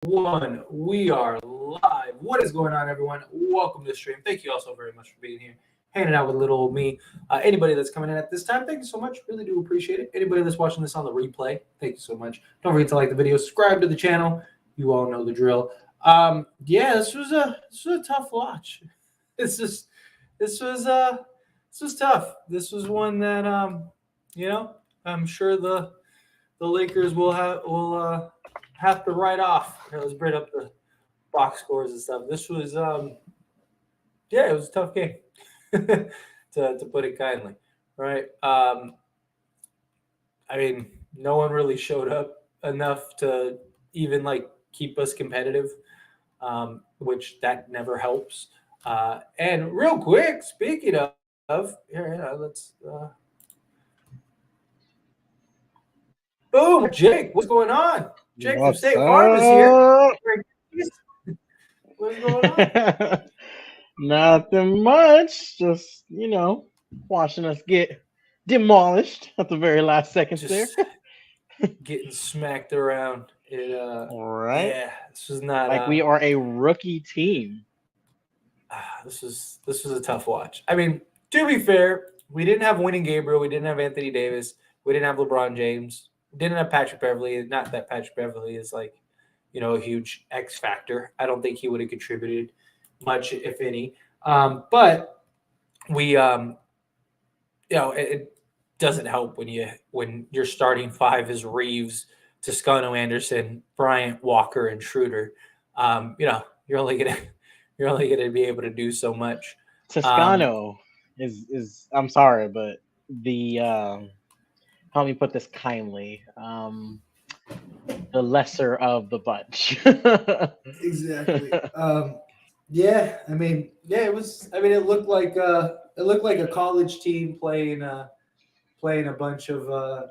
One, we are live. What is going on, everyone? Welcome to the stream. Thank you all so very much for being here, hanging out with little old me. Anybody that's coming in at this time, thank you so much. Really do appreciate it. Anybody that's watching this on the replay, thank you so much. Don't forget to like the video, subscribe to the channel. You all know the drill. Yeah, this was a tough watch. It's just this was tough. This was one that I'm sure the Lakers will have to write off. Here, let's bring up the box scores and stuff. This was yeah, it was a tough game to put it kindly, right? I mean, no one really showed up enough to even like keep us competitive, which that never helps. And real quick, speaking of, here, let's boom, Jake, what's going on? Jake from What's State Farm is here. up? What's going on? Nothing much. Just, watching us get demolished at the very last seconds there. Just getting smacked around. All right. Yeah, this was not Like we are a rookie team. this was a tough watch. I mean, to be fair, we didn't have Winning Gabriel, we didn't have Anthony Davis, we didn't have LeBron James, we didn't have Patrick Beverly. Not that Patrick Beverly is like, a huge X factor. I don't think he would have contributed much, if any. But we, it doesn't help when your starting five is Reeves, Toscano, Anderson, Bryant, Walker, and Schroeder. You're only gonna be able to do so much. Toscano is I'm sorry, but the help me put this kindly. The lesser of the bunch. Exactly. Yeah, I mean, yeah, it was. I mean, it looked like a college team playing a bunch of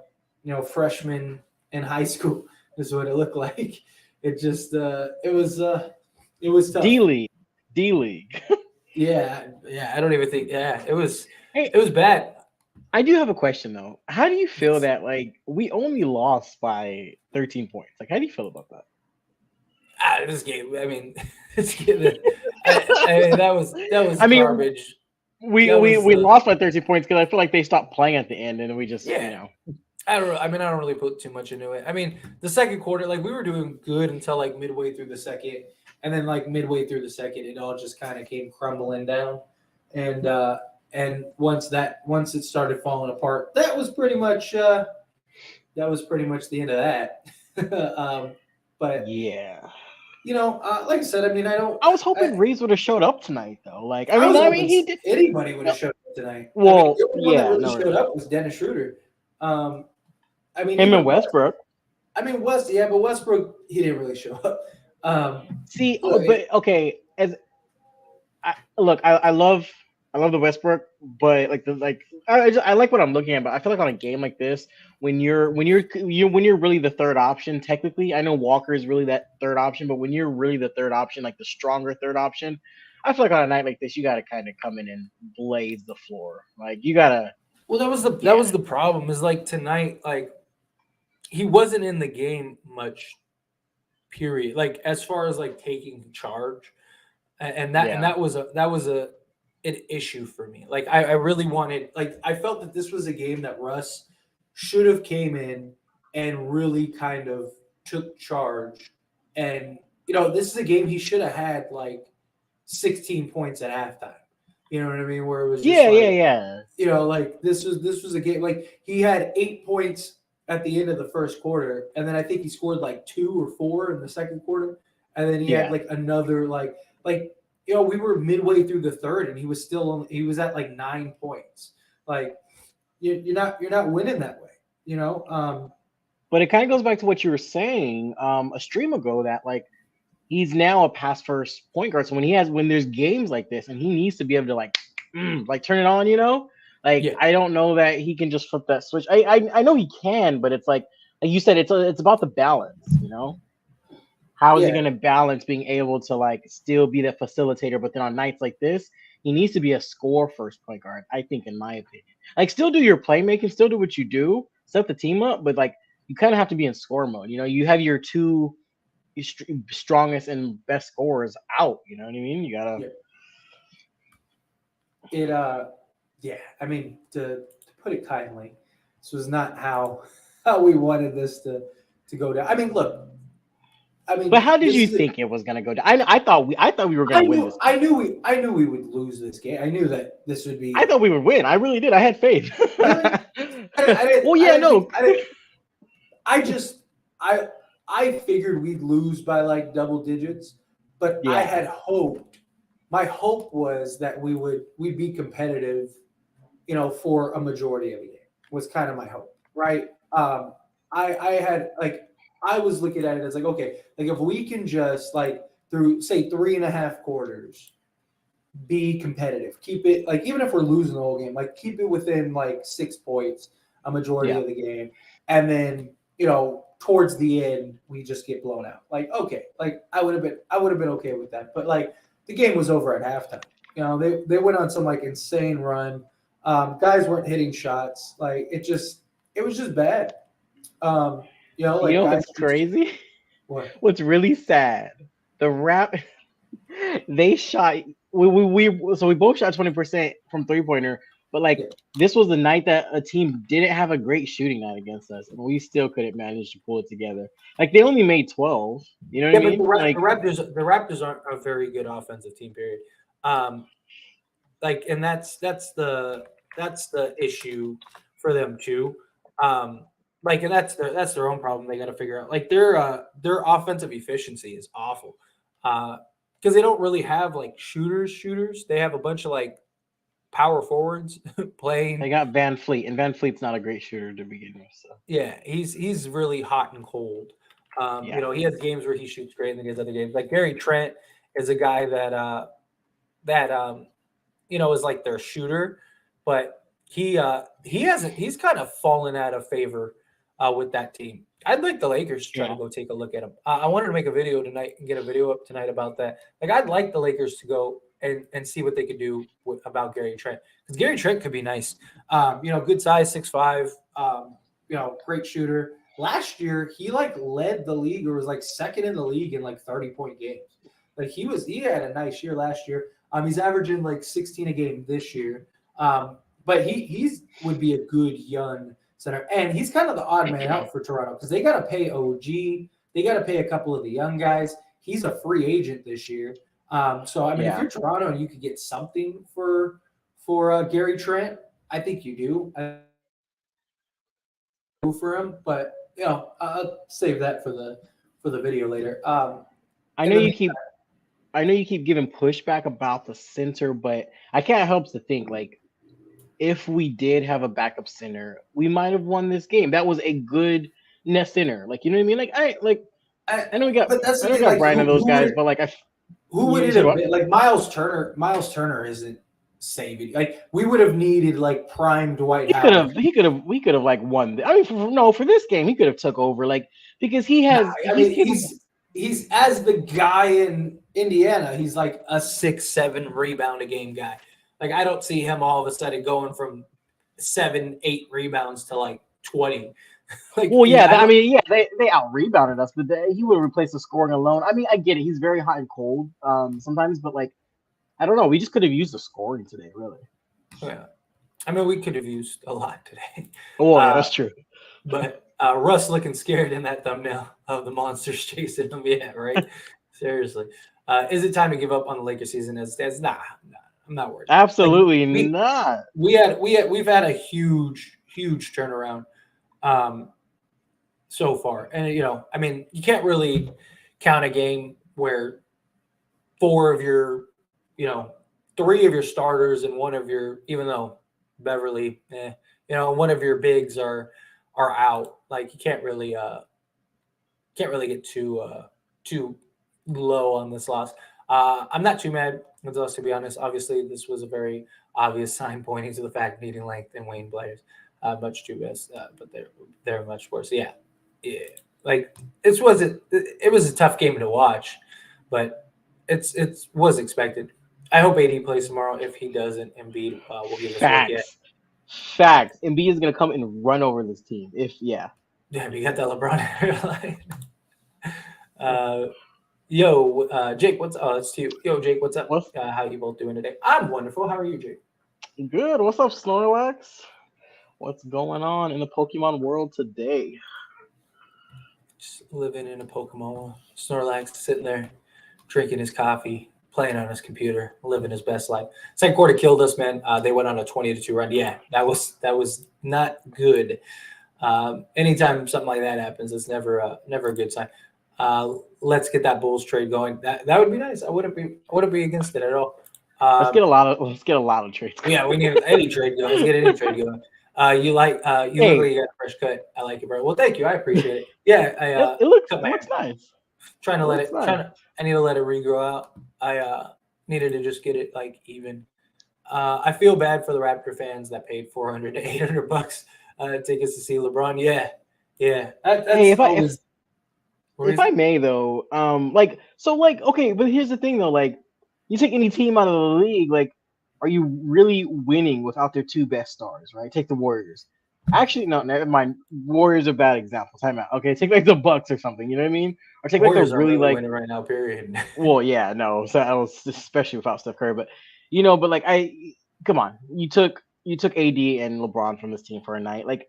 freshmen in high school. Is what it looked like. It just it was tough. D League. Yeah. I don't even think. Yeah, it was Hey, bad. I do have a question though. How do you feel that like we only lost by 13 points? Like, how do you feel about that? This game. I mean, this game, I mean that was I mean, garbage. We lost by 13 points because I feel like they stopped playing at the end, and we just I don't really put too much into it. I mean, the second quarter, like we were doing good until like midway through the second, and then like midway through the second, it all just kind of came crumbling down, and once it started falling apart, that was pretty much the end of that. But yeah. like I said, I mean, I was hoping Reeves would have showed up tonight though. Like, I I mean, he did. Anybody would have showed up tonight. Well, the only one that really no, showed up was Dennis Schroeder. I mean, him and Westbrook. I mean, but Westbrook, he didn't really show up. But okay, I love the Westbrook, but I like what I'm looking at. But I feel like on a game like this, when you're really the third option, technically, I know Walker is really that third option, but when you're really the third option, like the stronger third option, I feel like on a night like this, you got to kind of come in and blaze the floor. Like you gotta. Well, that was the problem. Is like tonight, like he wasn't in the game much. Period. Like as far as like taking charge, and that was an issue for me. Like I really wanted, like I felt that this was a game that Russ should have came in and really kind of took charge. And this is a game he should have had like 16 points at halftime. You know what I mean? Where it was just like this was a game like he had 8 points at the end of the first quarter, and then I think he scored like 2 or 4 in the second quarter, and then he had like another like we were midway through the third, and he was at like 9 points. Like you're not winning that way, But it kind of goes back to what you were saying a stream ago that like he's now a pass first point guard. So when there's games like this, and he needs to be able to like turn it on, I don't know that he can just flip that switch. I know he can, but it's like you said, it's about the balance, How is he going to balance being able to like still be the facilitator, but then on nights like this, he needs to be a score first point guard, I think, in my opinion. Like still do your playmaking, still do what you do, set the team up, but like you kind of have to be in score mode. You have your two strongest and best scorers out. You know what I mean? You gotta. Yeah. Yeah. I mean, to put it kindly, this was not how we wanted this to go down. I mean, look. I But mean, how did this you is. think it was gonna go down? I thought we were gonna win this game. I knew we would lose this game. I knew that this would be. I thought we would win. I really did. I had faith. Really? Well, yeah, no. I just I figured we'd lose by like double digits, but I Yeah. had hoped. My hope was that we'd be competitive, for a majority of the game. Was kind of my hope, right? I had like I was looking at it as like, okay, like if we can just like through say 3.5 quarters be competitive, keep it like even if we're losing the whole game, like keep it within like 6 points a majority Yeah. of the game, and then towards the end we just get blown out. Like okay, like I would have been okay with that, but like the game was over at halftime. They went on some like insane run. Guys weren't hitting shots. Like it was just bad. You Like know guys. what's crazy? What? What's really sad? The rap they shot. We both shot 20% from 3-pointer, but like Yeah. this was the night that a team didn't have a great shooting night against us, and we still couldn't manage to pull it together. Like they only made 12. You know what Yeah, I but mean? Like the Raptors aren't a very good offensive team. Period. Um, like, and that's the issue for them too. Like, and that's their own problem. They got to figure out. Like their offensive efficiency is awful. Because they don't really have like shooters. They have a bunch of like power forwards playing. they got Van Fleet, and Van Fleet's not a great shooter to begin with. So Yeah, he's really hot and cold. yeah, He has games where he shoots great, and then he has other games. Like Gary Trent is a guy that is like their shooter, but he's kind of fallen out of favor with that team. I'd like the Lakers to try to yeah. go take a look at him. I wanted to make a video tonight and get a video up tonight about that. Like I'd like the Lakers to go and see what they could do about Gary Trent, because Gary Trent could be nice. Good size, 6'5". Great shooter. Last year he like led the league or was like second in the league in like 30-point games. Like he had a nice year last year. He's averaging like 16 a game this year. But he's would be a good young center, and he's kind of the odd man out for Toronto because they got to pay OG, they got to pay a couple of the young guys. He's a free agent this year. So I mean, if you're Toronto and you could get something for Gary Trent, I think you do. For him, but I'll save that for the video later. I know you keep giving pushback about the center, but I can't help to think like if we did have a backup center, we might have won this game. That was a good net center. Like you know what I mean? Like I know we got Brian and those guys, but like who would it have been? Like Miles Turner. Miles Turner isn't saving. Like we would have needed like prime Dwight Howard. We could have like won. I mean, for this game, he could have took over. Like because he has. He's as the guy in Indiana. He's like a 6-7 rebound a game guy. Like I don't see him all of a sudden going from 7-8 rebounds to like 20. Like, well, yeah, they out rebounded us, but he would replace the scoring alone. I mean, I get it. He's very hot and cold sometimes, but like. I don't know. We just could have used the scoring today, really. Yeah. I mean, we could have used a lot today. Oh, yeah, that's true. But Russ looking scared in that thumbnail of the monsters chasing him. Yeah, right? Seriously. Is it time to give up on the Lakers season as it stands? Nah, I'm not worried. Absolutely not. We've had a huge turnaround so far. And, I mean, you can't really count a game where 3 of your starters and one of your, even though Beverly, one of your bigs are out. Like you can't really get too low on this loss. I'm not too mad with us, to be honest. Obviously, this was a very obvious sign pointing to the fact needing length and Wayne players much too best, but they're much worse. Yeah. Like it was a tough game to watch, but it was expected. I hope AD plays tomorrow. If he doesn't, Embiid will give us Facts. Embiid is gonna come and run over this team. Yeah, we got that LeBron. Jake, what's it's to you. Yo, Jake, what's up? What's How you both doing today? I'm wonderful. How are you, Jake? good? What's up, Snorlax? What's going on in the Pokemon world today? Just living in a Pokemon world. Snorlax sitting there, drinking his coffee, playing on his computer, living his best life. Second quarter killed us, man. They went on a 20-2 run. Yeah, that was not good. Anytime something like that happens, it's never a good sign. Let's get that Bulls trade going. That would be nice. I wouldn't be against it at all. Um, Let's get a lot of trades. yeah, we need any trade going. Let's get any trade going. You look Hey, like you got a fresh cut. I like it, bro. Well, thank you. I appreciate it. Yeah, I it looks cut it my looks hair. nice. Trying to It let looks it. nice. I need to let it regrow out. I needed to just get it like even. I feel bad for the Raptor fans that paid 400 to 800 bucks tickets to see LeBron. Yeah, yeah. Hey, That's always a if I reason. may though, okay, but here's the thing though, like you take any team out of the league, like are you really winning without their two best stars, right? Take the Warriors. Actually, no, never mind. Warriors are a bad example. Time out. Okay, take like the Bucks or something. You know what I mean? Or take like the Warriors aren't really really like. winning right now. Period. Well, yeah, no. So I was especially without Steph Curry, but but like come on, you took AD and LeBron from this team for a night. Like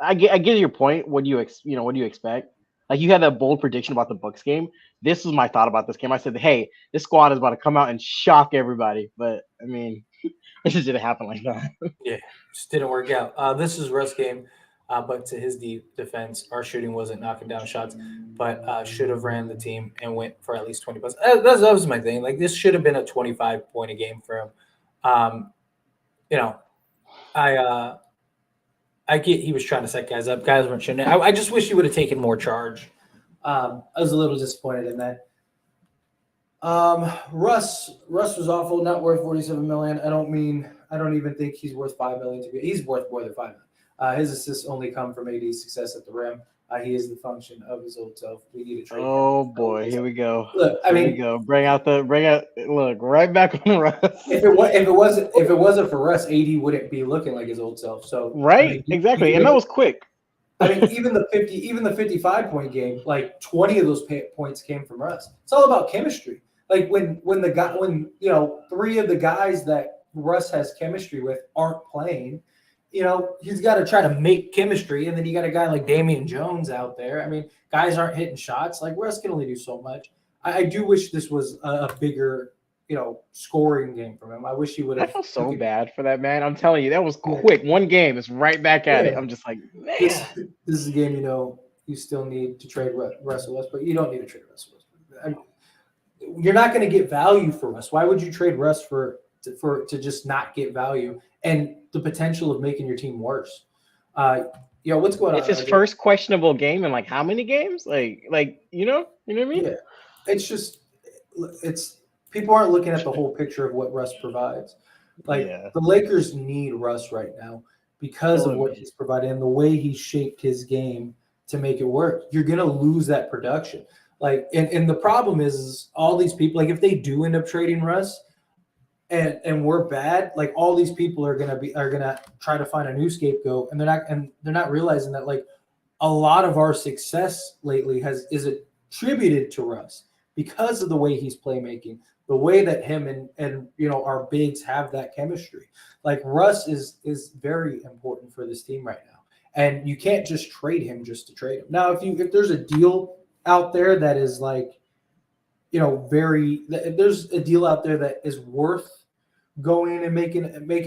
I get your point. What do you expect? Like you had that bold prediction about the Bucks game. This was my thought about this game. I said, hey, this squad is about to come out and shock everybody. But I mean, it just didn't happen like that. Yeah, just didn't work out. This is Russ game, but to his defense, our shooting wasn't knocking down shots, but should have ran the team and went for at least 20 plus. That was my thing. Like this should have been a 25 point a game for him. Um, you know, I I get he was trying to set guys up. Guys weren't shooting. I just wish he would have taken more charge. I was a little disappointed in that. Russ was awful. Not worth 47 million. I don't even think he's worth 5 million to be. He's worth more than 5 million. His assists only come from AD's success at the rim. He is the function of his old self. We need to trade him. Oh boy, here we go. Look, I Here we mean, go. Bring out. Look, right back on the Russ. if it wasn't for Russ, AD wouldn't be looking like his old self. So I Right? mean, you Exactly. can And make that it. was quick. I mean, even the 55 point game, like 20 of those points came from Russ. It's all about chemistry. Like when three of the guys that Russ has chemistry with aren't playing, he's got to try to make chemistry, and then you got a guy like Damian Jones out there. I mean, guys aren't hitting shots. Like Russ can only do so much. I do wish this was a bigger, scoring game from him. I wish he would I have. felt so bad for that man. I'm telling you, that was quick. One game, it's right back at it. Yeah. I'm just like, This man. this is a game you still need to trade Russell Westbrook, but you don't need to trade Russell Westbrook. You're not going to get value for Russ. Why would you trade Russ to just not get value and the potential of making your team worse? What's going on? It's his RJ? first questionable game in like how many games? Like you know what I mean? Yeah, it's people aren't looking at the whole picture of what Russ provides. Like Yeah. the Lakers need Russ right now because of what Totally. he's provided and the way he shaped his game to make it work. You're gonna lose that production. Like, and the problem is all these people. Like, if they do end up trading Russ, and we're bad, like all these people are gonna try to find a new scapegoat, and they're not realizing that like a lot of our success lately is attributed to Russ because of the way he's playmaking, the way that him and our bigs have that chemistry. Like Russ is very important for this team right now, and you can't just trade him just to trade him. Now, if there's a deal out there that is like, if there's a deal out there that is worth going and making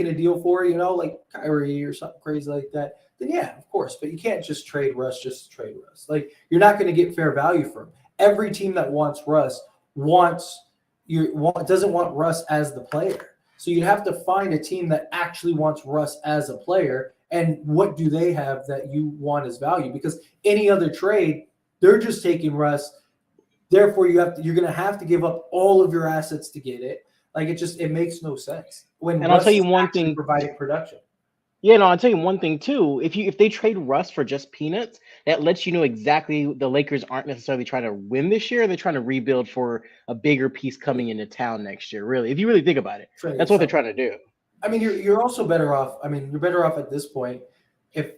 a deal for, like Kyrie or something crazy like that, then yeah, of course. But you can't just trade Russ just to trade Russ. Like you're not going to get fair value for him. Every team that wants Russ doesn't want Russ as the player. So you'd have to find a team that actually wants Russ as a player. And what do they have that you want as value? Because any other trade, they're just taking Russ. Therefore, you're going to have to give up all of your assets to get it. Like it makes no sense when And I'll Russ tell you is one actually thing. providing production. Yeah, no, I'll tell you one thing too. If they trade Russ for just peanuts, that lets you know exactly the Lakers aren't necessarily trying to win this year. They're trying to rebuild for a bigger piece coming into town next year. Really, if you really think about it, Trying to that's get what they're something. trying to do. I mean, you're also better off. I mean, you're better off at this point if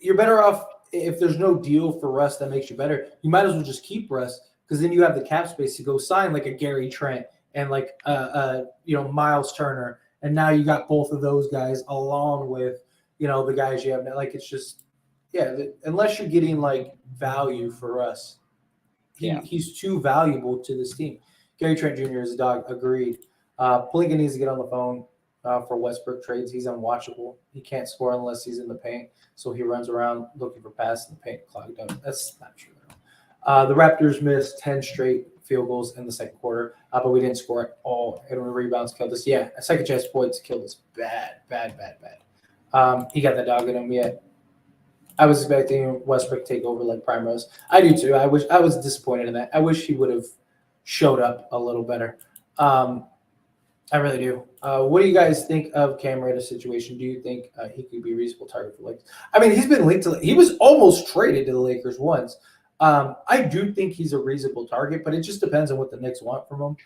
you're better off if there's no deal for Russ that makes you better. You might as well just keep Russ because then you have the cap space to go sign like a Gary Trent and like Miles Turner, and now you got both of those guys along with the guys you have now. Like it's just unless you're getting like value for us, he's too valuable to this team. Gary Trent Jr. is a dog. Agreed. Pelinka needs to get on the phone for Westbrook trades. He's unwatchable. He can't score unless he's in the paint, so he runs around looking for passes in the paint, clogged up. That's not true. The Raptors missed 10 straight field goals in the second quarter, but we didn't score at all. And when rebounds killed us, second chance points killed us bad. He got the dog in him yet. I was expecting Westbrook to take over like Primrose. I do too. I was disappointed in that. I wish he would have showed up a little better. I really do. What do you guys think of Cam Reddish situation? Do you think he could be a reasonable target for the Lakers? I mean, he's been linked to. He was almost traded to the Lakers once. I do think he's a reasonable target, but it just depends on what the Knicks want from him.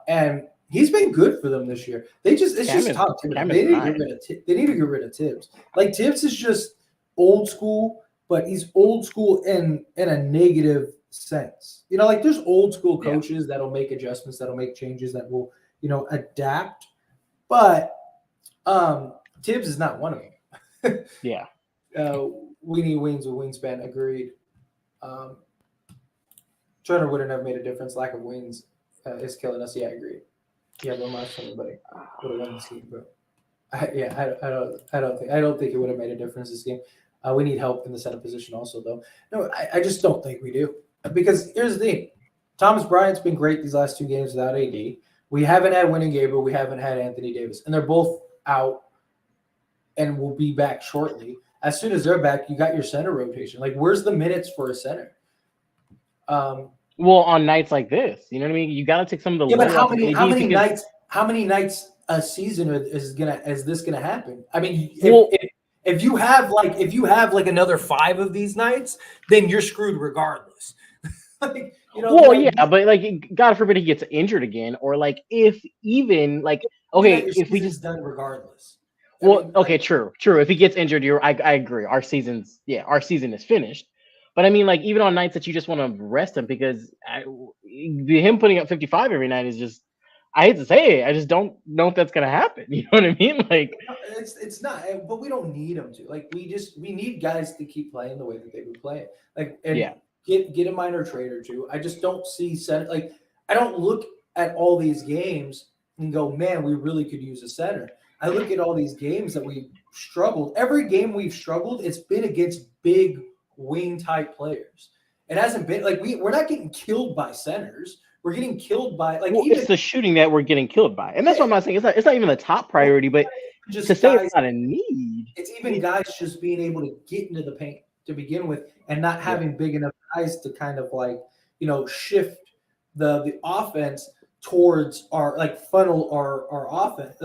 And he's been good for them this year. It's just top tier. They need to get rid of Tibbs. Like Tibbs is just old school, but he's old school in a negative sense. Like there's old school coaches that'll make adjustments, that'll make changes, that will adapt. But Tibbs is not one of them. We need wings with wingspan. Agreed. Turner wouldn't have made a difference. Lack of wings is killing us. Yeah, agreed. Yeah, no match for anybody would have won this game, bro. I don't think it would have made a difference this game. We need help in the center position also, though. No, I just don't think we do. Because here's the thing. Thomas Bryant's been great these last 2 games without AD. We haven't had Winning Gabriel. We haven't had Anthony Davis. And they're both out and will be back shortly. As soon as they're back, you got your center rotation. Like, where's the minutes for a center? Well, on nights like this, you know what I mean? You got to take some of the. Yeah, but how many nights a season is this gonna happen? I mean, if you have like another 5 of these nights, then you're screwed regardless. But like, God forbid he gets injured again, or like if we just done regardless. True. If he gets injured, I agree. Our season is finished. But I mean, like, even on nights that you just want to rest him, because him putting up 55 every night is just, I hate to say it, I just don't know if that's gonna happen. You know what I mean? Like, it's not, but we don't need him to. Like, we need guys to keep playing the way that they've been playing. Like, get a minor trade or two. I just don't see center. Like, I don't look at all these games and go, man, we really could use a center. I look at all these games that we struggled. Every game we've struggled, it's been against big wing type players. It hasn't been like we're not getting killed by centers. We're getting killed by it's the shooting that we're getting killed by, and that's what I'm not saying. It's not even the top priority, but just to say it's not a need. It's even guys just being able to get into the paint to begin with, and not having big enough guys to kind of shift the offense towards our funnel our offense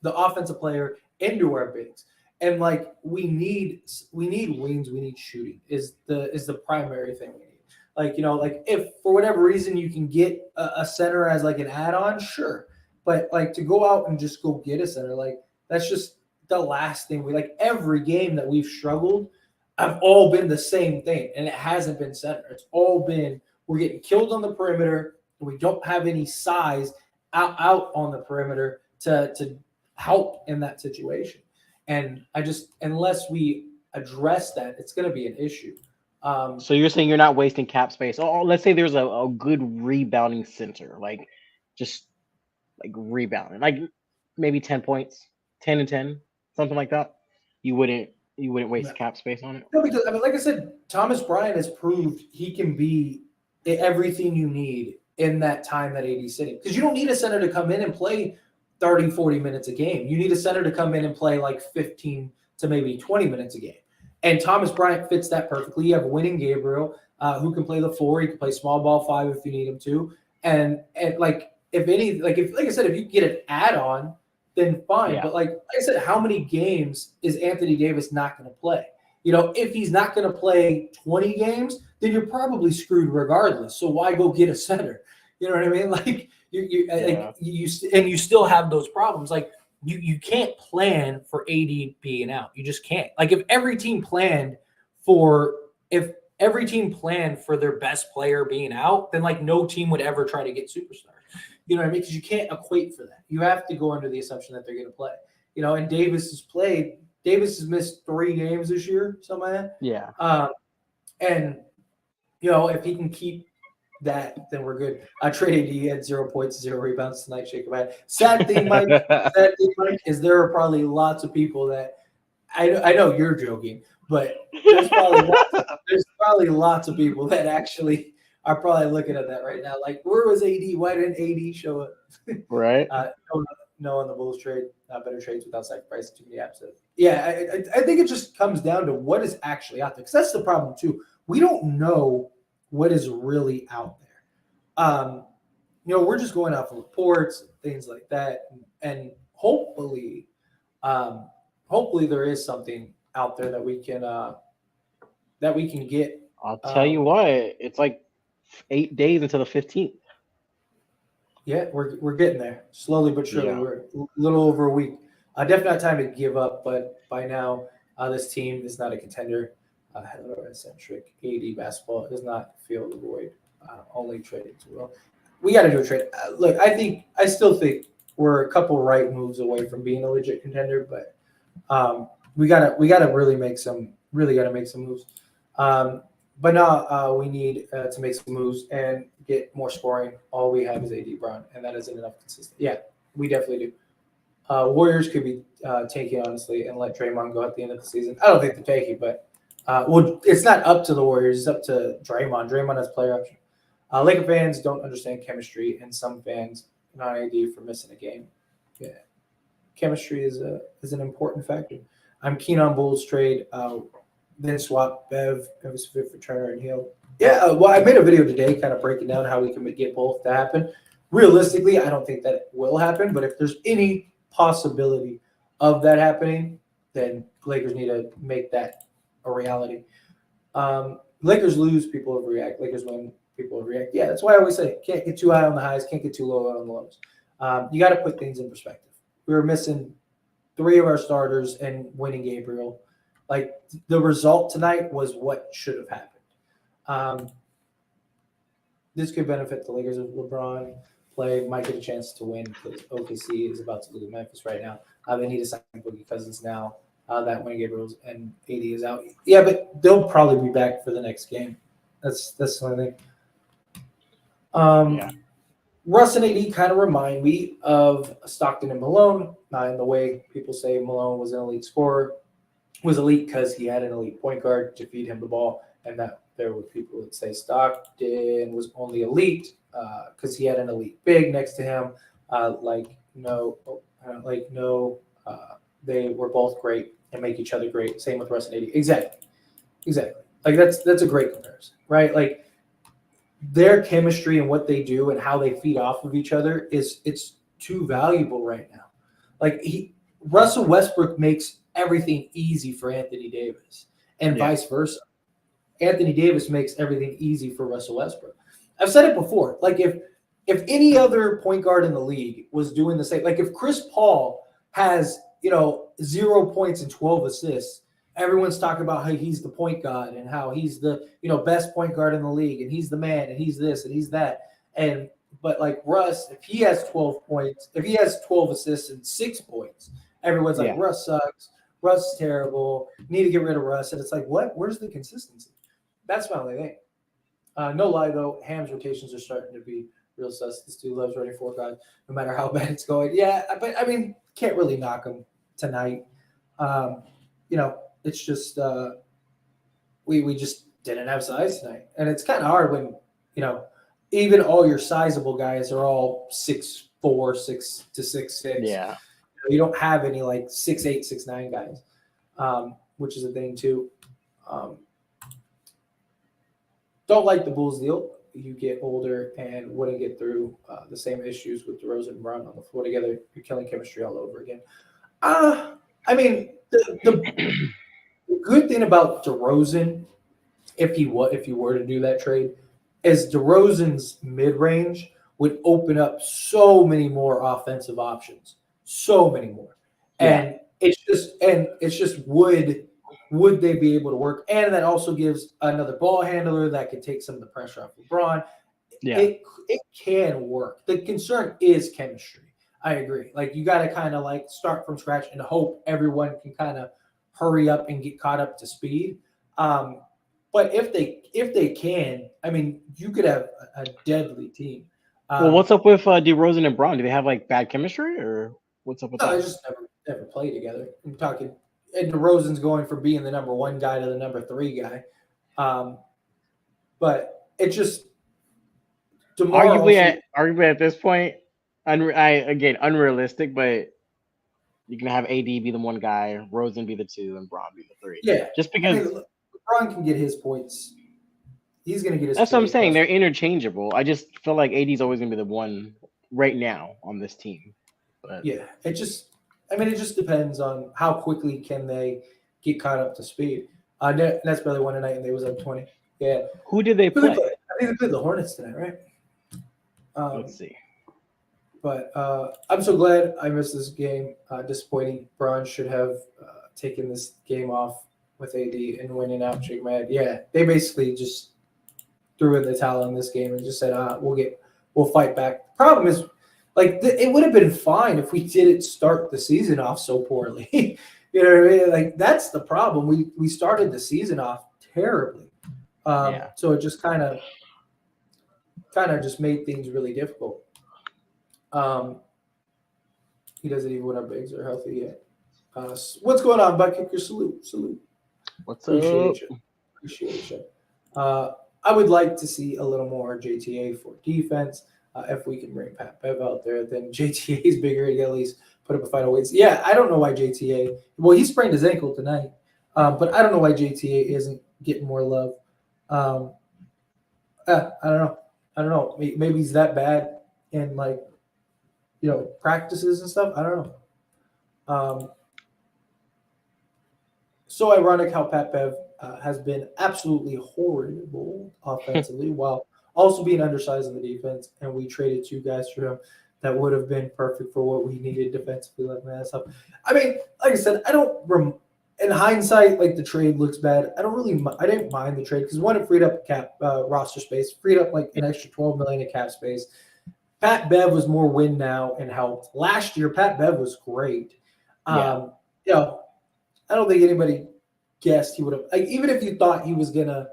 the offensive player into our bigs. And we need wings, we need shooting is the primary thing we need. If for whatever reason you can get a center as an add-on, sure. But to go out and just go get a center, that's just the last thing every game that we've struggled have all been the same thing, and it hasn't been center. It's all been we're getting killed on the perimeter. We don't have any size out on the perimeter to help in that situation. And unless we address that, it's going to be an issue. So you're saying you're not wasting cap space. Oh, let's say there's a good rebounding center, just rebounding, maybe 10 points, 10 and 10, something like that. You wouldn't waste cap space on it. No, because like I said, Thomas Bryant has proved he can be everything you need in that time that AD's sitting. Because you don't need a center to come in and play 30, 40 minutes a game. You need a center to come in and play 15 to maybe 20 minutes a game. And Thomas Bryant fits that perfectly. You have Winning Gabriel, who can play the 4. He can play small ball 5 if you need him to. And if I said, if you get an add-on, then fine. Yeah. But like I said, how many games is Anthony Davis not going to play? If he's not going to play 20 games, then you're probably screwed regardless. So why go get a center? You know what I mean? You still have those problems. You can't plan for AD being out. You just can't. If every team planned for if every team planned for their best player being out, then like no team would ever try to get superstars. You know what I mean? Because you can't equate for that. You have to go under the assumption that they're going to play. You know, and Davis has played. Davis has missed 3 games this year, something like that. Yeah. And you know, if he can keep that, then we're good. Trade AD had 0 points, 0 rebounds tonight. Shake about it. Sad thing, Mike, is there are probably lots of people that I know you're joking, but there's probably lots of people that actually are probably looking at that right now. Like, where was AD? Why didn't AD show up? Right. No, on the Bulls trade, better trades without sacrificing too many episodes. Yeah, I think it just comes down to what is actually out there, because that's the problem too. We don't know what is really out there. You know, we're just going off of reports and things like that, and hopefully there is something out there that we can get. I'll tell you what, it's like 8 days until the 15th. Yeah, we're getting there slowly but surely. Yeah. We're a little over a week. Definitely not time to give up, but by now this team is not a contender. Centric AD basketball does not fill the void. Only trading too well. We got to do a trade. Look, I still think we're a couple right moves away from being a legit contender, but we gotta really make some moves. But now we need to make some moves and get more scoring. All we have is AD Brown, and that isn't enough consistent. Yeah, we definitely do. Warriors could be tanking, honestly, and let Draymond go at the end of the season. I don't think they're tanking, but well, it's not up to the Warriors. It's up to Draymond. Draymond has player option. Laker fans don't understand chemistry, and some fans not AD for missing a game. Yeah, chemistry is an important factor. I'm keen on Bulls trade. Then swap Bev was fit for Turner and Hill. Yeah, well, I made a video today kind of breaking down how we can get both to happen. Realistically, I don't think that will happen, but if there's any possibility of that happening, then Lakers need to make that a reality. Lakers lose, people overreact. Lakers win, people overreact. Yeah, that's why I always say can't get too high on the highs, can't get too low on the lows. You got to put things in perspective. We were missing 3 of our starters and winning Gabriel. Like, the result tonight was what should have happened. This could benefit the Lakers if LeBron play, might get a chance to win because OKC is about to lose Memphis right now. They need to sign Boogie Cousins now. That when Gabriel's and AD is out. Yeah, but they'll probably be back for the next game. That's the only thing. Russ and AD kind of remind me of Stockton and Malone. In the way people say Malone was an elite scorer, was elite because he had an elite point guard to feed him the ball, and that there were people that say Stockton was only elite because he had an elite big next to him. They were both great and make each other great. Same with Russ and AD. Exactly. Like that's a great comparison, right? Like their chemistry and what they do and how they feed off of each other it's too valuable right now. Like Russell Westbrook makes everything easy for Anthony Davis and vice versa. Anthony Davis makes everything easy for Russell Westbrook. I've said it before. Like if any other point guard in the league was doing the same, like if Chris Paul has 0 points and 12 assists, everyone's talking about how he's the point guard and how he's the best point guard in the league and he's the man and he's this and he's that. But like Russ, if he has 12 points, if he has 12 assists and 6 points, everyone's like, Russ sucks. Russ is terrible. You need to get rid of Russ. And it's like, what? Where's the consistency? That's my only thing. No lie, though, Ham's rotations are starting to be real sus. This dude loves running 4 guys, no matter how bad it's going. Yeah, but, I mean, can't really knock him tonight. It's just we just didn't have size tonight. And it's kind of hard when, even all your sizable guys are all 6'4", 6 to 6'6". Yeah. You don't have any like 6'8", 6'9" guys, which is a thing too. Don't like the Bulls deal. You get older and wouldn't get through the same issues with DeRozan and Brown on the floor together. You're killing chemistry all over again. I mean, the good thing about DeRozan, if you were to do that trade, is DeRozan's mid-range would open up so many more offensive options. So many more. And it's just would would they be able to work? And that also gives another ball handler that can take some of the pressure off LeBron. Yeah. It can work. The concern is chemistry. I agree. Like you got to kind of like start from scratch and hope everyone can kind of hurry up and get caught up to speed. But if they can, I mean, you could have a deadly team. Well, what's up with DeRozan and Braun? Do they have like bad chemistry, or what's up with No, that? they just never play together. I'm talking, and DeRozan's going from being the number 1 guy to the number 3 guy. But it just arguably at this point, unrealistic, but you can have AD be the 1 guy, Rosen be the 2, and Braun be the 3. Yeah, just because LeBron can get his points. He's going to get his. That's what I'm saying. They're interchangeable. I just feel like AD's always going to be the 1 right now on this team. But yeah, it just depends on how quickly can they get caught up to speed. Nets barely won tonight, and they was up 20. Yeah. Who did they play? I think they played the Hornets tonight, right? Let's see. But I'm so glad I missed this game. Disappointing. Braun should have taken this game off with AD and winning out. Jake Mad. Yeah, they basically just threw in the towel in this game and just said, we'll fight back. The problem is, like, it would have been fine if we didn't start the season off so poorly. You know what I mean? Like, that's the problem. We started the season off terribly. So it just kind of just made things really difficult. He doesn't even when our bigs are healthy yet. What's going on, Butt Kicker? Salute. What's Appreciate up? Appreciate you. I would like to see a little more JTA for defense. If we can bring Pat Bev out there, then JTA is bigger to at least put up a fight of weights. Yeah, I don't know why JTA. Well, he sprained his ankle tonight, but I don't know why JTA isn't getting more love. I don't know. Maybe he's that bad in practices and stuff. I don't know. So ironic how Pat Bev has been absolutely horrible offensively while also being undersized in the defense, and we traded 2 guys for him that would have been perfect for what we needed defensively. Like, man, stuff. I mean, like I said, in hindsight, like the trade looks bad. I didn't mind the trade because one, it freed up cap roster space, freed up like an extra $12 million in cap space. Pat Bev was more win now and helped. Last year, Pat Bev was great. I don't think anybody guessed he would have. Like, even if you thought he was gonna,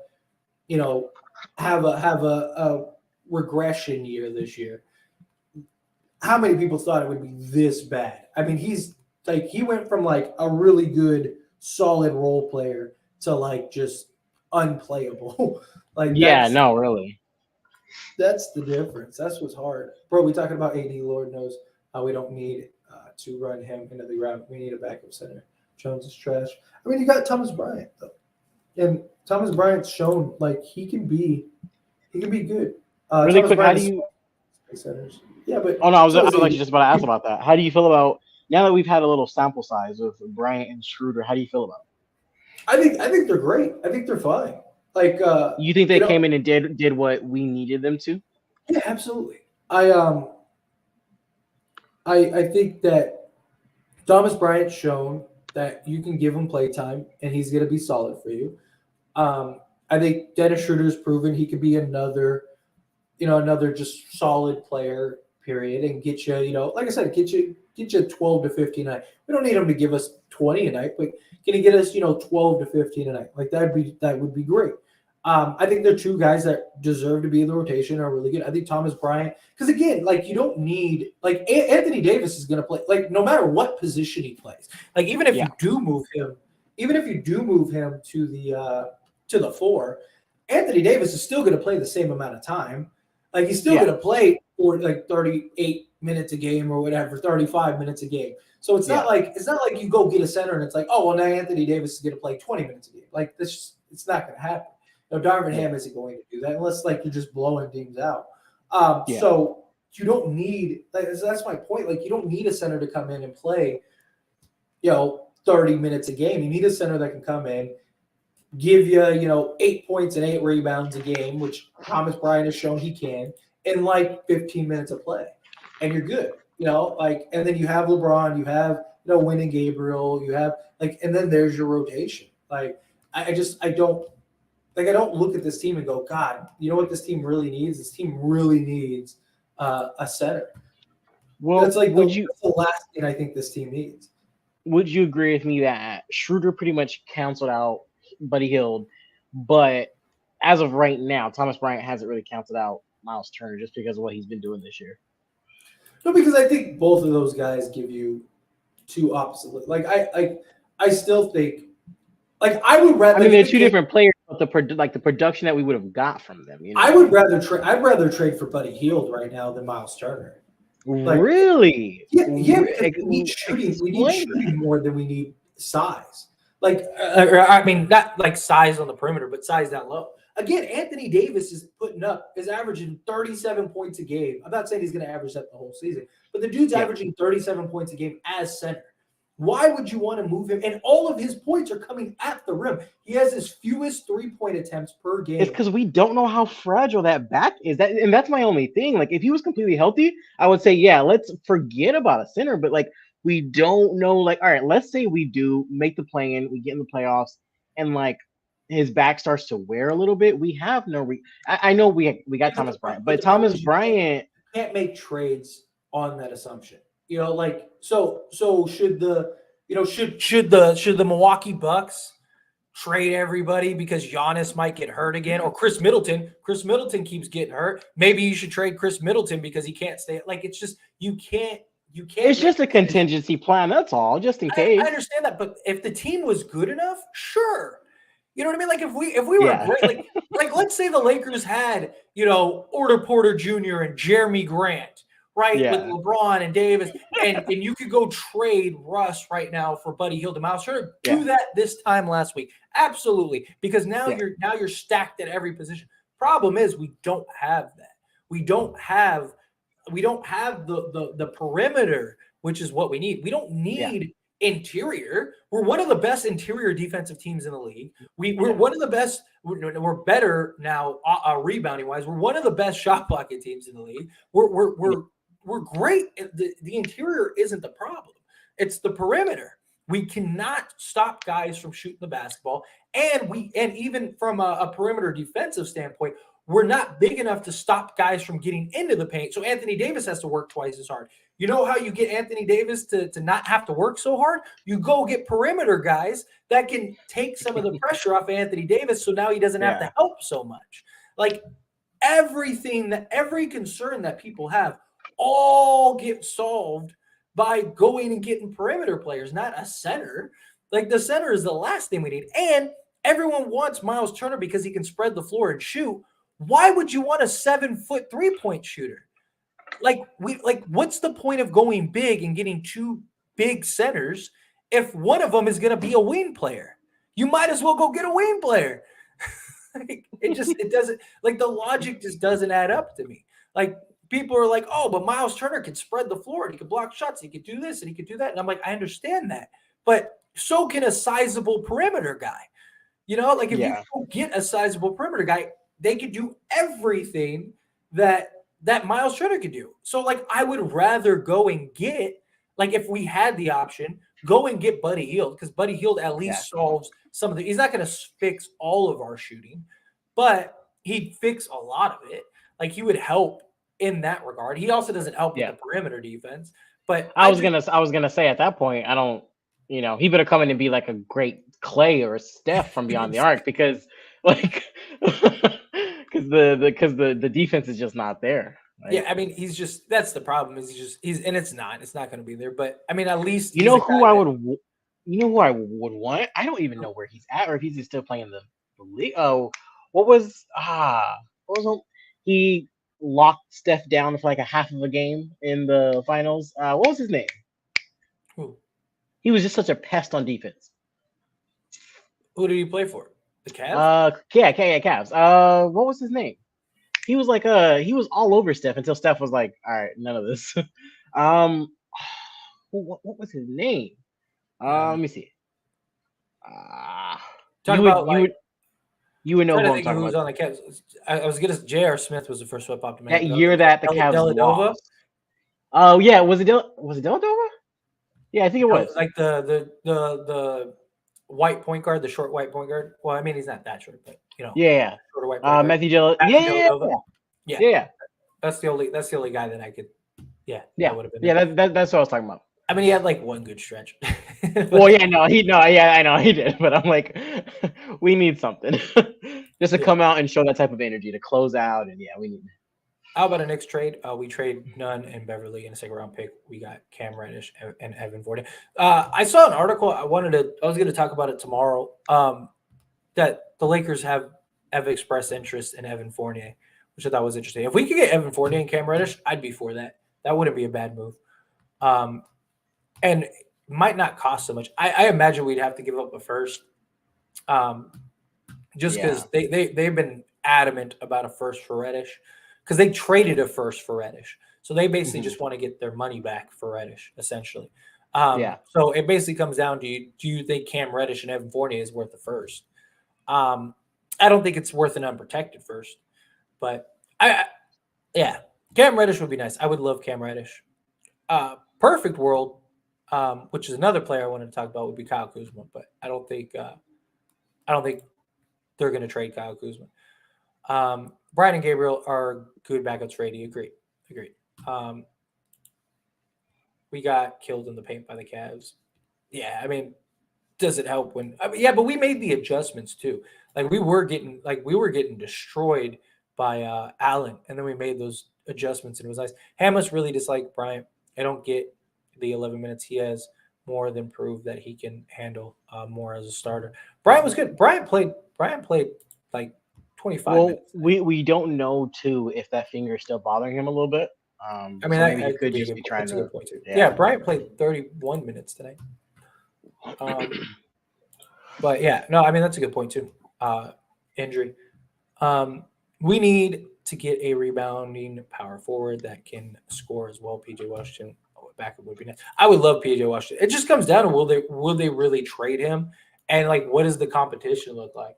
have a regression year this year, how many people thought it would be this bad? I mean, he went from like a really good, solid role player to like just unplayable. Really. That's the difference. That's what's hard, bro. We talking about AD. Lord knows we don't need to run him into the ground. We need a backup center. Jones is trash. I mean, you got Thomas Bryant though, and Thomas Bryant's shown like he can be good. Really Thomas quick, Bryant how do you? Centers. Yeah, but Oh no, I was actually just about to ask about that. How do you feel about now that we've had a little sample size with Bryant and Schroeder? How do you feel about it? I think they're great. I think they're fine. Like, you think they came in and did what we needed them to? Yeah, absolutely. I think that Thomas Bryant's shown that you can give him play time and he's going to be solid for you. I think Dennis Schroeder's proven he could be another just solid player, period, and get you, like I said, get you 12 to 15 a night. We don't need him to give us 20 a night, but can he get us, 12 to 15 a night? Like that would be great. I think they're 2 guys that deserve to be in the rotation are really good. I think Thomas Bryant, because again, like you don't need like Anthony Davis is going to play like no matter what position he plays. Like even if you do move him to the 4, Anthony Davis is still going to play the same amount of time. Like he's still going to play for like 38 minutes a game or whatever, 35 minutes a game. So it's not like you go get a center and it's like, oh well, now Anthony Davis is going to play 20 minutes a game. Like this, it's not going to happen. No, Darvin Ham isn't going to do that unless like you're just blowing teams out. So you don't need. That's my point. Like you don't need a center to come in and play, 30 minutes a game. You need a center that can come in, give you, 8 points and 8 rebounds a game, which Thomas Bryant has shown he can, in like 15 minutes of play, and you're good. And then you have LeBron, you have Wynn and Gabriel, you have and then there's your rotation. Like I don't look at this team and go, God, you know what this team really needs? This team really needs a center. Well, that's the last thing I think this team needs. Would you agree with me that Schroeder pretty much canceled out Buddy Hield, but as of right now, Thomas Bryant hasn't really counted out Miles Turner just because of what he's been doing this year? No, because I think both of those guys give you two opposite. Like I still think, like I would rather. I mean, they're two different players, but the production that we would have got from them. You know, I would rather trade. I'd rather trade for Buddy Hield right now than Miles Turner. Like, really? Yeah. We need shooting. We need shooting more than we need size. Like, I mean, not like size on the perimeter, but size down low. Again, Anthony Davis is averaging 37 points a game. I'm not saying he's going to average that the whole season, but the dude's averaging 37 points a game as center. Why would you want to move him? And all of his points are coming at the rim. He has his fewest 3-point attempts per game. It's because we don't know how fragile that back is. And that's my only thing. Like, if he was completely healthy, I would say, yeah, let's forget about a center. But like, we don't know. Like, all right, let's say we do make the play-in, we get in the playoffs, and like his back starts to wear a little bit. We have no. I know we got Thomas Bryant, but Thomas Bryant can't make trades on that assumption. You know, like so should the Milwaukee Bucks trade everybody because Giannis might get hurt again, or Chris Middleton? Chris Middleton keeps getting hurt. Maybe you should trade Chris Middleton because he can't stay. Like, it's just you can't. It's just a contingency plan. That's all, just in case. I understand that, but if the team was good enough, sure. You know what I mean? Like if we were great, like let's say the Lakers had Otto Porter Jr. and Jeremy Grant. Right, with LeBron and Davis, and you could go trade Russ right now for Buddy Hield and Miles Turner. Do that this time last week, absolutely, because now you're stacked at every position. Problem is, we don't have that. We don't have the perimeter, which is what we need. We don't need interior. We're one of the best interior defensive teams in the league. We're one of the best. We're better now rebounding wise. We're one of the best shot blocking teams in the league. We're great. The interior isn't the problem. It's the perimeter. We cannot stop guys from shooting the basketball. And even from a perimeter defensive standpoint, we're not big enough to stop guys from getting into the paint. So Anthony Davis has to work twice as hard. You know how you get Anthony Davis to not have to work so hard? You go get perimeter guys that can take some of the pressure off Anthony Davis, so now he doesn't have to help so much. Like every concern that people have all get solved by going and getting perimeter players, not a center. Like the center is the last thing we need. And everyone wants Miles Turner because he can spread the floor and shoot. Why would you want a 7-foot 3-point shooter? What's the point of going big and getting two big centers if one of them is going to be a wing player? You might as well go get a wing player. It doesn't, like, the logic just doesn't add up to me. Like, people are like, oh, but Miles Turner can spread the floor and he can block shots. He could do this and he could do that. And I'm like, I understand that. But so can a sizable perimeter guy. Like if you go get a sizable perimeter guy, they could do everything that Miles Turner could do. So, like, I would rather go and get, like, if we had the option, go and get Buddy Hield, because Buddy Hield at least solves some of he's not going to fix all of our shooting, but he'd fix a lot of it. Like, he would help in that regard. He also doesn't help with the perimeter defense. But I was gonna say at that point, I don't, he better come in and be like a great Clay or a Steph from beyond the arc, because like because the defense is just not there. Right? Yeah, I mean, that's the problem. And it's not going to be there. But I mean, at least who I would want. I don't even know where he's at, or if he's still playing the league. Oh, he locked Steph down for like a half of a game in the finals. What was his name? Who? He was just such a pest on defense. Who did he play for? The Cavs? Cavs. What was his name? He was like he was all over Steph until Steph was like, all right, none of this. What was his name? Let me see. You would know who I'm talking about. On the Cavs. I was gonna. J.R. Smith was the first one popped in my head. That year that the Cavs lost. Oh yeah, was it Dellavedova? Yeah, I think it was. Like the white point guard, the short white point guard. Well, I mean, he's not that short, but Yeah. shorter white point guard. Matthew Dellavedova. Yeah. That's the only guy that I could. Yeah. Yeah. That would have been. Yeah. That's what I was talking about. I mean, he had like one good stretch. Well, yeah, I know he did, but I'm like, we need something just to come out and show that type of energy to close out, and we need. How about a Knicks trade? We trade Nunn and Beverly in a second round pick. We got Cam Reddish and Evan Fournier. I saw an article. I was going to talk about it tomorrow. That the Lakers have expressed interest in Evan Fournier, which I thought was interesting. If we could get Evan Fournier and Cam Reddish, I'd be for that. That wouldn't be a bad move. And might not cost so much. I imagine we'd have to give up a first, just because they've been adamant about a first for Reddish, because they traded a first for Reddish, so they basically just want to get their money back for Reddish, essentially. So it basically comes down to do you think Cam Reddish and Evan Fournier is worth the first? I don't think it's worth an unprotected first, but Cam Reddish would be nice. I would love Cam Reddish. Perfect world. Which is another player I wanted to talk about, would be Kyle Kuzma, but I don't think they're going to trade Kyle Kuzma. Brian and Gabriel are good backups for AD. Agreed. We got killed in the paint by the Cavs. Yeah, I mean, does it help when? But we made the adjustments too. Like we were getting destroyed by Allen, and then we made those adjustments, and it was nice. Hamas really disliked Bryant. I don't get the 11 minutes. He has more than proved that he can handle more as a starter. Bryant was good. Bryant played like 25 minutes. We don't know too if that finger is still bothering him a little bit. I mean, maybe he could just be trying to. Yeah, Bryant played 31 minutes today. But yeah, no, I mean that's a good point too. Injury. We need to get a rebounding power forward that can score as well. PJ Washington backup would be nice. I would love PJ Washington. It just comes down to will they really trade him, and like what does the competition look like?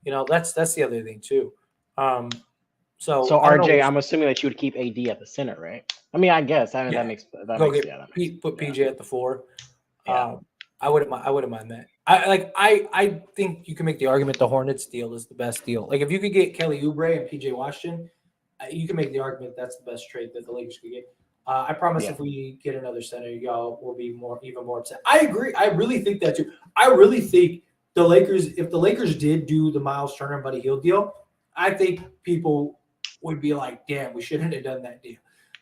That's the other thing too. So RJ, I'm assuming that you would keep AD at the center, right? I mean, I guess that makes put PJ at the floor. Yeah. I wouldn't mind that. I think you can make the argument the Hornets deal is the best deal. Like if you could get Kelly Oubre and PJ Washington, you can make the argument that's the best trade that the Lakers could get. I promise if we get another center, y'all will be even more upset. I agree. I really think that too. I really think the Lakers, if the Lakers did do the Miles Turner and Buddy Hield deal, I think people would be like, damn, we shouldn't have done that deal.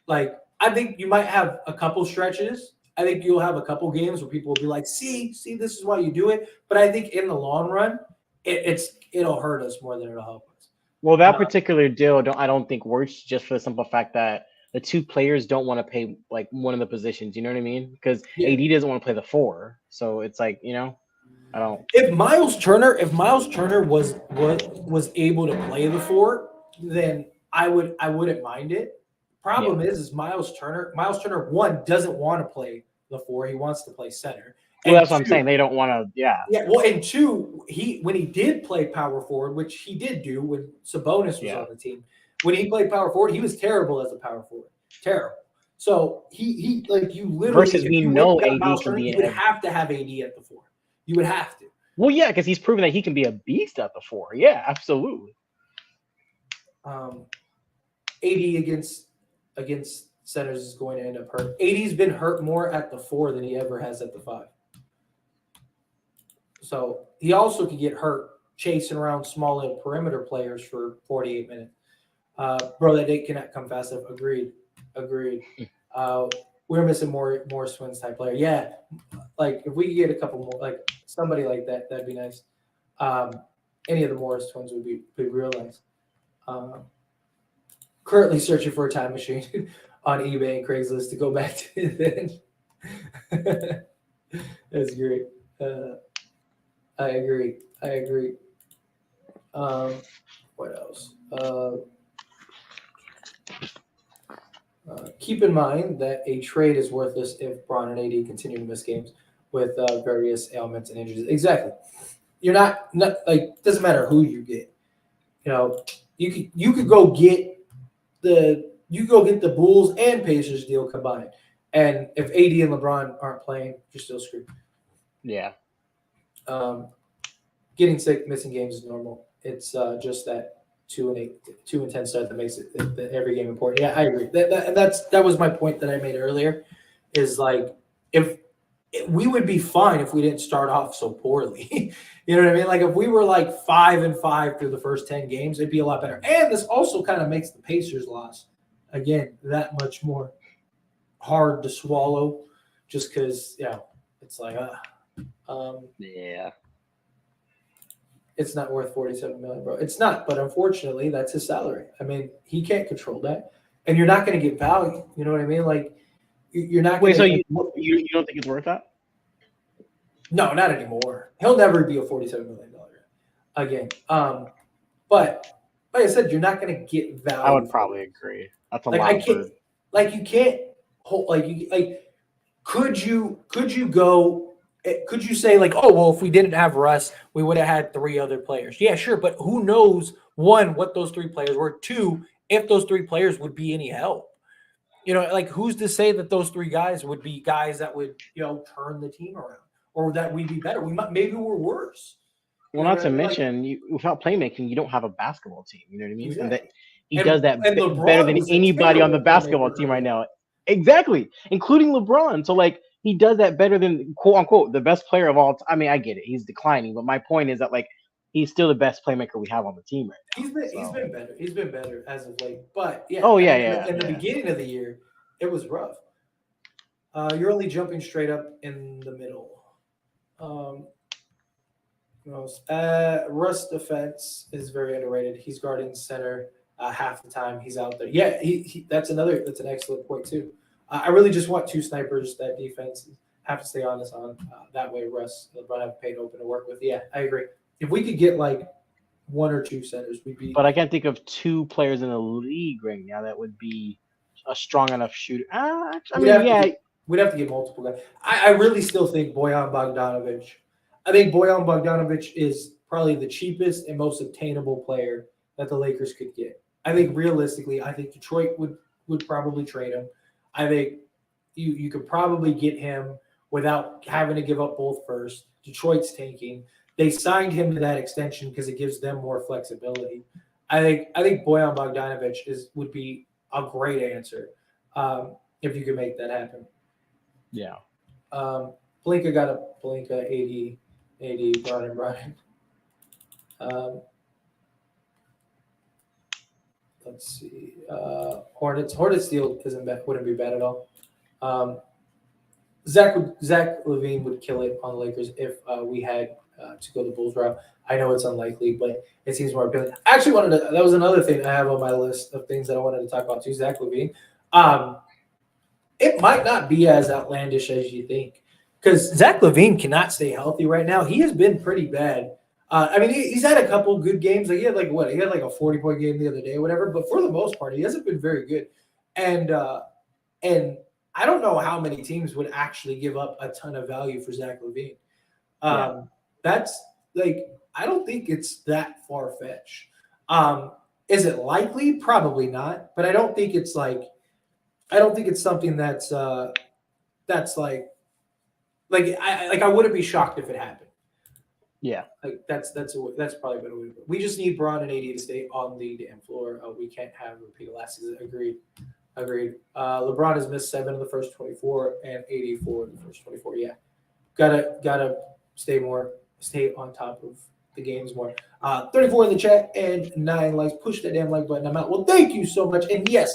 Like, I think you might have a couple stretches. I think you'll have a couple games where people will be like, see, this is why you do it. But I think in the long run, it'll hurt us more than it'll help us. Well, that particular deal, I don't think works just for the simple fact that the two players don't want to pay like one of the positions. You know what I mean? Because AD doesn't want to play the 4, so it's like I don't. If Miles Turner was able to play the 4, then I wouldn't mind it. Problem is Miles Turner one doesn't want to play the 4. He wants to play center. Well, that's what I'm saying. They don't want to. Yeah. Well, and 2, when he did play power forward, which he did do when Sabonis was on the team. When he played power forward, he was terrible as a power forward. Terrible. So he like you literally versus we know AD can be. You would have to have AD at the 4. You would have to. Well, yeah, because he's proven that he can be a beast at the 4. Yeah, absolutely. AD against centers is going to end up hurt. AD's been hurt more at the 4 than he ever has at the 5. So he also could get hurt chasing around small and perimeter players for 48 minutes. Bro, that date cannot come fast enough. Agreed. We're missing more Swins type player. Yeah, like if we could get a couple more, like somebody like that, that'd be nice. Any of the Morris twins would be real nice. Currently searching for a time machine on eBay and Craigslist to go back to then. That's great. I agree. What else? Keep in mind that a trade is worthless if Bron and AD continue to miss games with various ailments and injuries. Exactly. You're not like doesn't matter who you get. You could go get the Bulls and Pacers deal combined, and if AD and LeBron aren't playing, you're still screwed. Yeah. Getting sick, missing games is normal. It's just that 2-10 start that makes it every game important. Yeah, I agree. That was my point that I made earlier. Is like if we would be fine if we didn't start off so poorly. You know what I mean? Like if we were like 5-5 through the first 10 games, it'd be a lot better. And this also kind of makes the Pacers loss again that much more hard to swallow, just because it's like Yeah. it's not worth 47 million, bro. It's not, but unfortunately, that's his salary. I mean, he can't control that, and you're not going to get value. You know what I mean? Like you're not. Wait, so gonna, you don't think it's worth that? No, not anymore. He'll never be a $47 million again. But like I said, you're not going to get value. I would probably agree. That's a lot. You can't hold could you go? Could you say like, oh well, if we didn't have Russ, we would have had 3 other players? Yeah, sure, but who knows? One, what those 3 players were. 2, if those 3 players would be any help. You know, like who's to say that those 3 guys would be guys that would turn the team around, or that we'd be better? Maybe we're worse. Well, not to mention, without playmaking, you don't have a basketball team. You know what I mean? Exactly. And that he does that LeBron better than anybody on the basketball team right now. Exactly, including LeBron. So, like, he does that better than quote unquote the best player of all time. I mean, I get it; he's declining, but my point is that like he's still the best playmaker we have on the team right now. He's been better. He's been better as of late. But yeah, in the beginning of the year, it was rough. You're only jumping straight up in the middle. Russ defense is very underrated. He's guarding center half the time. He's out there. Yeah, that's an excellent point too. I really just want 2 snipers that defense have to stay honest on. That way, Russ and LeBron have paid open to work with. Yeah, I agree. If we could get like 1 or 2 centers, we'd be. But I can't think of 2 players in the league right now that would be a strong enough shooter. We'd have to get multiple guys. I really still think Bojan Bogdanovic. I think Bojan Bogdanovic is probably the cheapest and most obtainable player that the Lakers could get. I think realistically, Detroit would probably trade him. I think you could probably get him without having to give up both first. Detroit's tanking. They signed him to that extension because it gives them more flexibility. I think Bojan Bogdanovic would be a great answer if you could make that happen. Yeah. Blinka got a Blinka 80 Brian. Let's see. Hornets deal wouldn't be bad at all. Zach LaVine would kill it on the Lakers if we had to go the Bulls route. I know it's unlikely, but it seems more appealing. I actually that was another thing I have on my list of things that I wanted to talk about too, Zach LaVine. It might not be as outlandish as you think, because Zach LaVine cannot stay healthy right now. He has been pretty bad. He's had a couple good games. Like he had like a 40-point game the other day, or whatever. But for the most part, he hasn't been very good. And I don't know how many teams would actually give up a ton of value for Zach LaVine. That's like, I don't think it's that far fetched. Is it likely? Probably not. But I don't think it's something that's like I wouldn't be shocked if it happened. Yeah, like that's probably better. We just need Bron and AD to stay on the damn floor. We can't have repeat last season. Agreed. LeBron has missed 7 of the first 24 and 84 in the first 24. Yeah, gotta stay on top of the games more. 34 in the chat and 9 likes. Push that damn like button. I'm out. Well, thank you so much. And yes,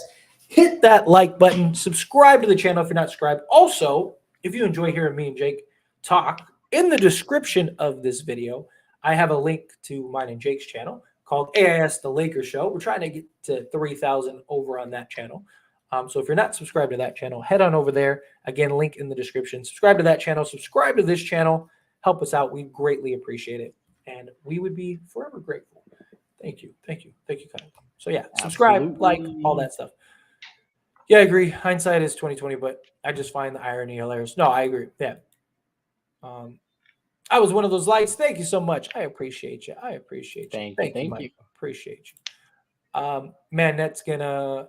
hit that like button. Subscribe to the channel if you're not subscribed. Also, if you enjoy hearing me and Jake talk, in the description of this video, I have a link to mine and Jake's channel called AIS The Lakers Show. We're trying to get to 3,000 over on that channel. So if you're not subscribed to that channel, head on over there. Again, link in the description. Subscribe to that channel. Subscribe to this channel. Help us out. We greatly appreciate it. And we would be forever grateful. Thank you. Thank you, Kyle. So yeah, subscribe, like, all that stuff. Yeah, I agree. Hindsight is 2020, but I just find the irony hilarious. No, I agree. Yeah. I was one of those likes. Thank you so much. I appreciate you. Thank you, Mike. Appreciate you. Manette's gonna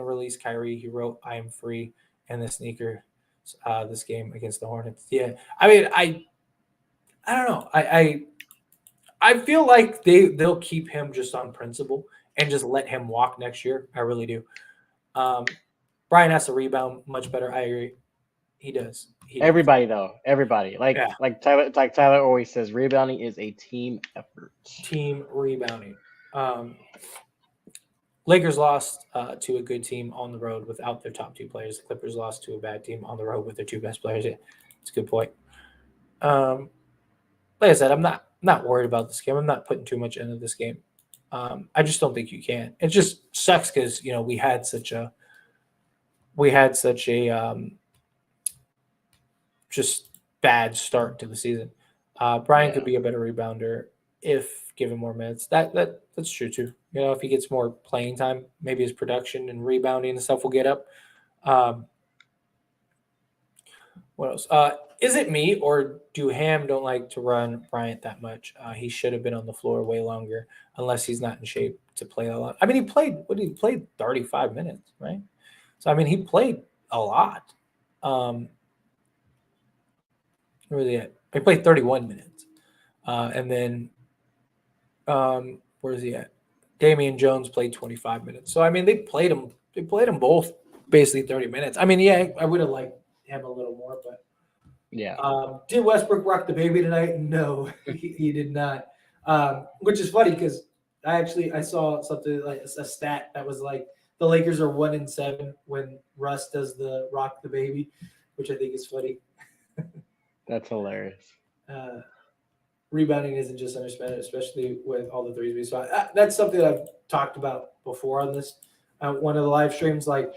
release Kyrie. He wrote, "I am free," and the sneaker. This game against the Hornets. Yeah, I mean, I don't know. I feel like they'll keep him just on principle and just let him walk next year. I really do. Brian has to rebound much better. I agree. He does. He does. Everybody though, everybody Yeah. like Tyler always says, rebounding is a team effort. Team rebounding. Lakers lost to a good team on the road without their top two players. The Clippers lost to a bad team on the road with their two best players. Yeah, it's a good point. Like I said, I'm not worried about this game. I'm not putting too much into this game. I just don't think you can. It just sucks because we had such a just bad start to the season. Brian could be a better rebounder if given more minutes. That's true too. If he gets more playing time, maybe his production and rebounding and stuff will get up. What else? Is it me or do Ham don't like to run Bryant that much? He should have been on the floor way longer, unless he's not in shape to play a lot. I mean, he played 35 minutes, right? So I mean, he played a lot. Where was he at? He played 31 minutes, and then where is he at? Damian Jones played 25 minutes. So I mean, they played him. They played him both basically 30 minutes. I mean, yeah, I would have liked him a little more, but yeah. Did Westbrook rock the baby tonight? No, he did not. Which is funny because I saw something like a stat that was like the Lakers are 1-7 when Russ does the rock the baby, which I think is funny. That's hilarious. Rebounding isn't just underspent, especially with all the threes we saw. That's something that I've talked about before on this one of the live streams. Like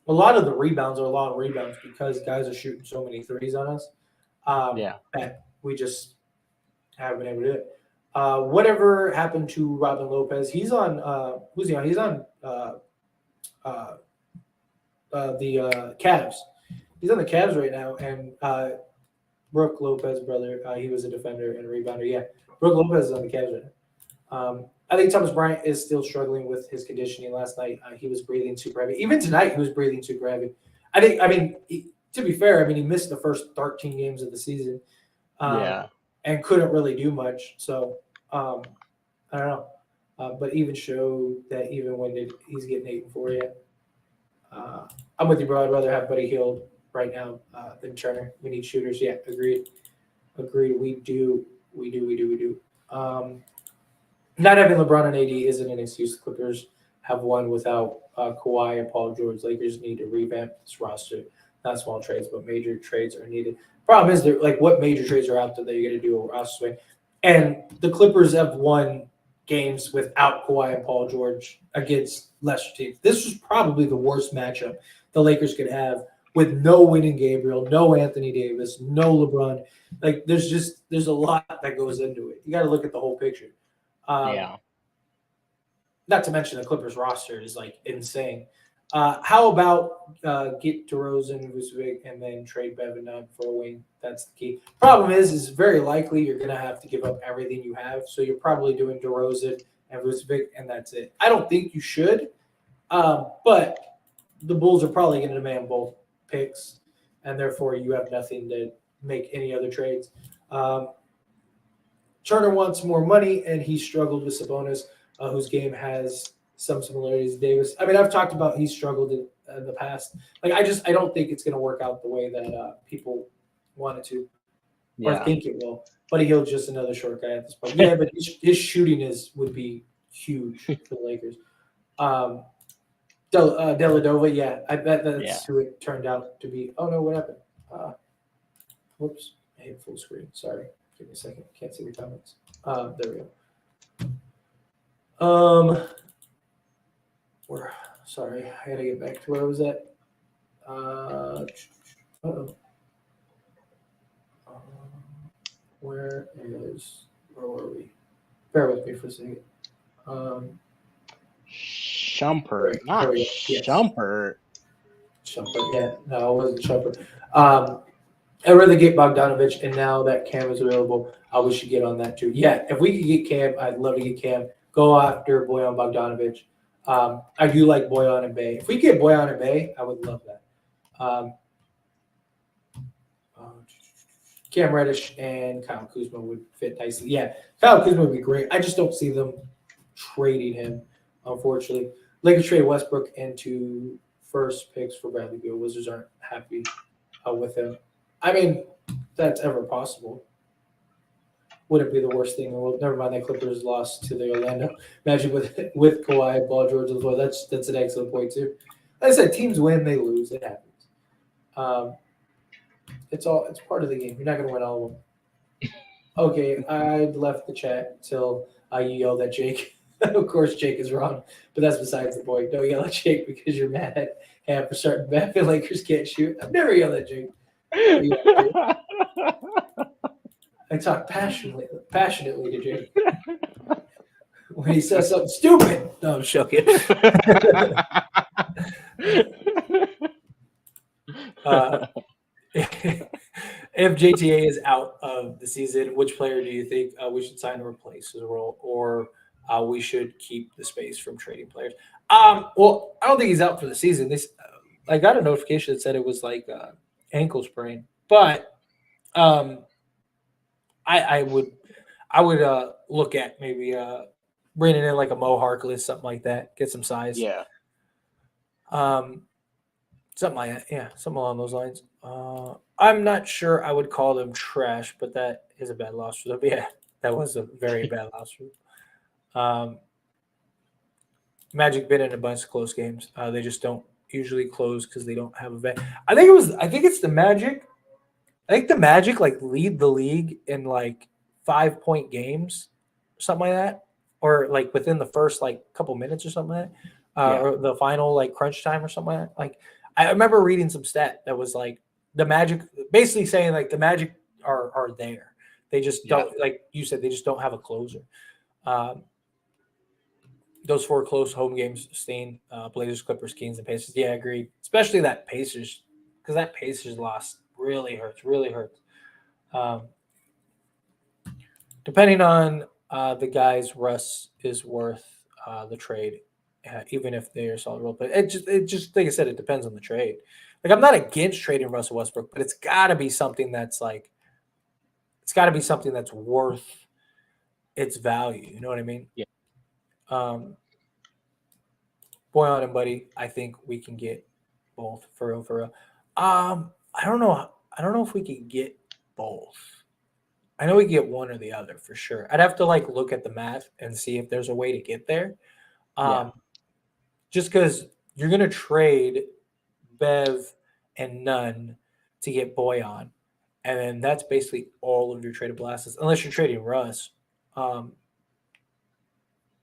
a lot of the rebounds are long rebounds because guys are shooting so many threes on us. That we just haven't been able to do it. Whatever happened to Robin Lopez? He's on. Who's he on? He's on the Cavs. He's on the Cavs right now, and Brooke Lopez, brother, he was a defender and a rebounder. Yeah, Brooke Lopez is on the Cavs right now. I think Thomas Bryant is still struggling with his conditioning. Last night, he was breathing super heavy. Even tonight, he was breathing super heavy. To be fair, he missed the first 13 games of the season, and couldn't really do much. So I don't know, but even showed that even when he's getting 8 and 4 yet. I'm with you, bro. I'd rather have Buddy Hield right now than Turner. We need shooters. Yeah, agreed. We do. Not having LeBron and AD isn't an excuse. The Clippers have won without Kawhi and Paul George. Lakers need to revamp this roster. Not small trades, but major trades are needed. Problem is, what major trades are out there that you're going to do a roster swing? And the Clippers have won games without Kawhi and Paul George against lesser teams. This was probably the worst matchup the Lakers could have with no winning Gabriel, no Anthony Davis, no LeBron. There's a lot that goes into it. You got to look at the whole picture. Not to mention the Clippers roster is insane. How about get DeRozan, Vucevic, and then trade Bevan Nunn for a wing? That's the key. Problem is very likely you're going to have to give up everything you have. So you're probably doing DeRozan and Vucevic, and that's it. I don't think you should, but the Bulls are probably going to demand both picks, and therefore you have nothing to make any other trades. Turner wants more money, and he struggled with Sabonis, whose game has some similarities to Davis. I've talked about he struggled in the past. I don't think it's going to work out the way that people want it to or think it will. Buddy Hield's just another short guy at this point. Yeah, but his shooting would be huge for the Lakers. Deladova, yeah, I bet that's who it turned out to be. Oh no, what happened? Whoops, I hit full screen. Sorry, give me a second. Can't see the comments. There we go. Sorry, I gotta get back to where I was at. Where were we? Bear with me for a second. Shumpert, not Shumpert. Shumpert, yeah. No, it wasn't Shumpert. I'd rather get Bogdanovich, and now that Cam is available, we should get on that too. Yeah, if we could get Cam, I'd love to get Cam. Go after Bojan Bogdanovich. I do like Bojan and Bay. If we get Bojan and Bay, I would love that. Cam Reddish and Kyle Kuzma would fit nicely. Yeah, Kyle Kuzma would be great. I just don't see them trading him, unfortunately. Lakers trade Westbrook and 2 first picks for Bradley Beal. Wizards aren't happy with him. I mean, that's ever possible. Wouldn't be the worst thing in the world. Never mind that Clippers lost to the Orlando Magic with Kawhi, Paul George as well. That's an excellent point too. Like I said, teams win, they lose. It happens. It's part of the game. You're not going to win all of them. Okay, I left the chat till you yelled at Jake. Of course, Jake is wrong, but that's besides the point. Don't yell at Jake because you're mad at him for starting bad. The Lakers can't shoot. I've never yelled at Jake. I talk passionately to Jake. When he says something stupid. No, I'm joking. If JTA is out of the season, which player do you think we should sign to replace his role, or we should keep the space from trading players? Well, I don't think he's out for the season. I got a notification that said it was like ankle sprain, but I would look at maybe bringing in like a Mo Harkless, something like that, get some size. Yeah. Something like that. Yeah, something along those lines. I'm not sure I would call them trash, but that is a bad loss for them. Yeah, that was a very bad loss for them. Magic been in a bunch of close games. They just don't usually close because they don't have a vet. I think it's the Magic. I think the Magic like lead the league in like 5-point games, something like that, or like within the first like couple minutes or something like that, or the final like crunch time or something like that. Like I remember reading some stat that was like the Magic basically saying like the Magic are there. They just don't, like you said, they just don't have a closer. Those 4 close home games, Stain, Blazers, Clippers, Kings, and Pacers. Yeah, agreed. Especially that Pacers, because that Pacers loss really hurts. Depending on the guys, Russ is worth the trade, even if they are solid role. But it just like I said, it depends on the trade. Like I'm not against trading Russell Westbrook, but it's got to be something that's worth its value. You know what I mean? Yeah. Boyan and Buddy, I think we can get both for real. I don't know if we can get both. I know we get one or the other for sure. I'd have to like look at the math and see if there's a way to get there. Just because you're gonna trade Bev and Nunn to get Boyan, and then that's basically all of your tradable assets, unless you're trading Russ.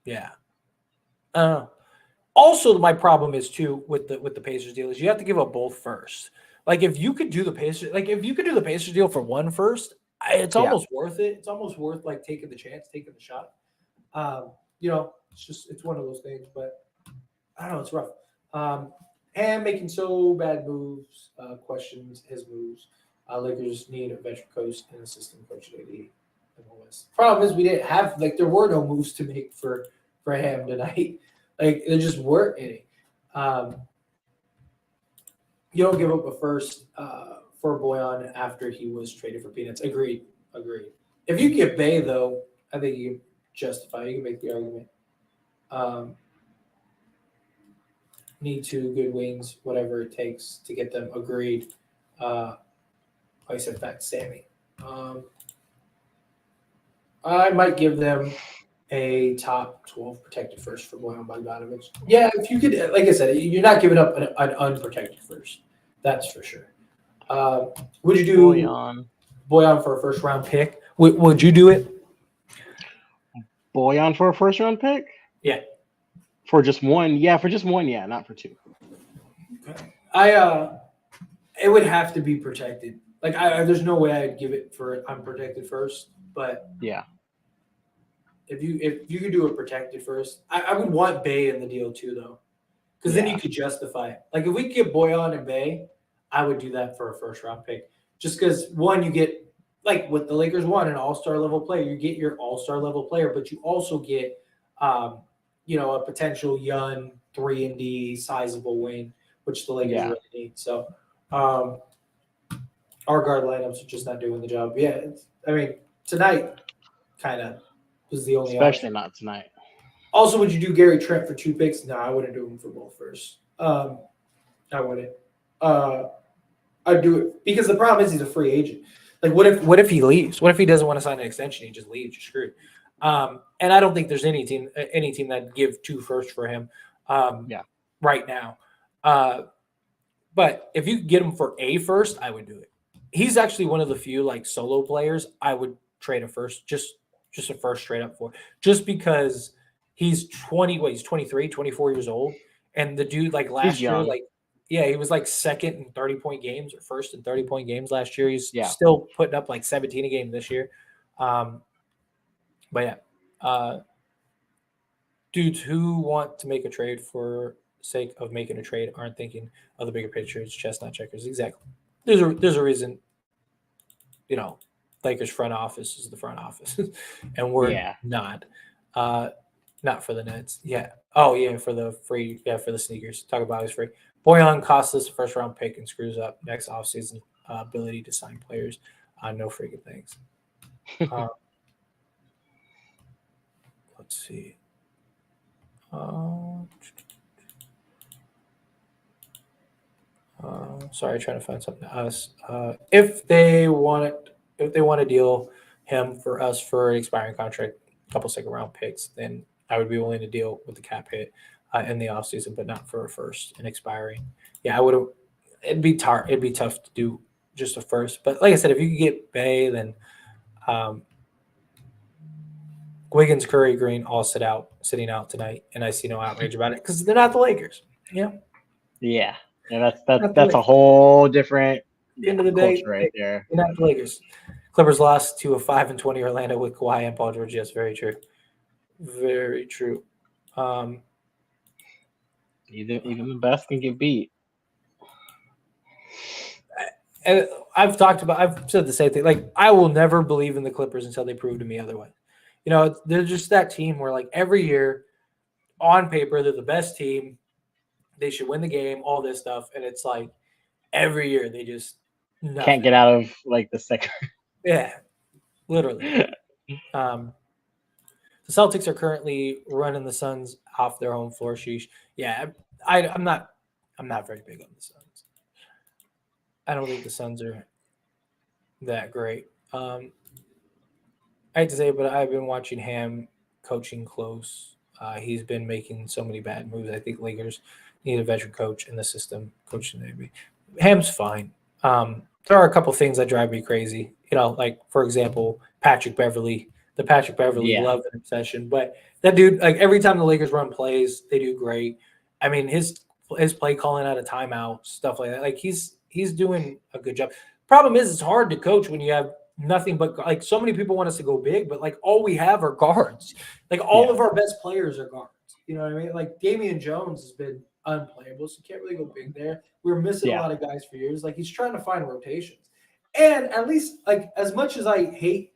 Yeah. Also, my problem is too with the Pacers deal is you have to give up both first. Like if you could do the Pacers deal for one first, it's almost worth it. It's almost worth like taking the chance, taking the shot. It's one of those things, but I don't know, it's rough. And making so bad moves, questions his moves. Lakers need a veteran coach and assistant coach at AD. Problem is we didn't have there were no moves to make for him tonight. Like there just weren't any. You don't give up a first for Boyan after he was traded for peanuts. Agreed. If you get Bay though, I think you can justify. You can make the argument. Need 2 good wings, whatever it takes to get them. Agreed. I said back to Sammy. I might give them a top 12 protected first for Boyan Bogdanovic. Yeah, if you could, like I said, you're not giving up an unprotected first. That's for sure. Would you do Boyan for a first round pick? Would you do it? Boyan for a first round pick? Yeah. For just one? Yeah, for just one, yeah, not for 2. Okay. It would have to be protected. Like there's no way I'd give it for unprotected first, but yeah. If you could do it protected first, I would want Bay in the deal too, though, because then you could justify it. Like if we could get Boyan and Bay, I would do that for a first round pick. Just because one, you get like what the Lakers want, an all-star level player. You get your all-star level player, but you also get a potential young 3-and-D sizable wing, which the Lakers really need. So our guard lineups are just not doing the job. Yeah, I mean tonight kind of was the only Especially option. not tonight. Also, would you do Gary Trent for 2 picks? No, I wouldn't do him for both first. I wouldn't. I'd do it because the problem is he's a free agent. Like, what if he leaves? What if he doesn't want to sign an extension? He just leaves. You're screwed. And I don't think there's any team that give 2 firsts for him. Right now. But if you could get him for a first, I would do it. He's actually one of the few like solo players I would trade a first, just a first straight up for, just because he's 23, 24 years old, and the dude like last year, like he was like second in 30-point games or first in 30-point games last year. He's still putting up like 17 a game this year. But yeah, dudes who want to make a trade for sake of making a trade aren't thinking of the bigger picture. It's chestnut checkers. Exactly. There's a reason, Lakers front office is the front office, and we're not. Not for the Nets. Yeah. Oh yeah, for the free. Yeah, for the sneakers. Talk about his free. Boyan costs us a first round pick and screws up next offseason ability to sign players. No freaking things. Let's see. Sorry, trying to find something to us. If they want to deal him for us for an expiring contract, a couple second round picks, then I would be willing to deal with the cap hit in the offseason, but not for a first and expiring. Yeah, I would have. It'd be tough to do just a first, but like I said, if you could get Bay, then Wiggins, Curry, Green all sitting out tonight, and I see no outrage about it because they're not the Lakers. Yeah. Yeah, that's a whole different end of the day right there. They're not the Lakers. Clippers lost to a 5-20 Orlando with Kawhi and Paul George. Yes, very true. Very true. Even the best can get beat. And I've said the same thing. Like, I will never believe in the Clippers until they prove to me otherwise. They're just that team where, like, every year, on paper, they're the best team. They should win the game, all this stuff. And it's like every year they just can't get out of, like, the second. Yeah, literally. The Celtics are currently running the Suns off their home floor. Sheesh. Yeah, I'm not very big on the Suns. I don't think the Suns are that great. I hate to say it, but I've been watching Ham coaching close. He's been making so many bad moves. I think Lakers need a veteran coach in the system. Coaching maybe. Ham's fine. There are a couple things that drive me crazy. Like, for example, Patrick Beverly. The Patrick Beverly love and obsession. But that dude, like, every time the Lakers run plays, they do great. I mean, his play calling out of timeout, stuff like that. Like, he's doing a good job. Problem is, it's hard to coach when you have nothing but, like, so many people want us to go big, but, like, all we have are guards. Like, all of our best players are guards. You know what I mean? Like, Damian Jones has been unplayable, so you can't really go big there. We were missing a lot of guys for years. Like, he's trying to find rotations. And at least, like, as much as I hate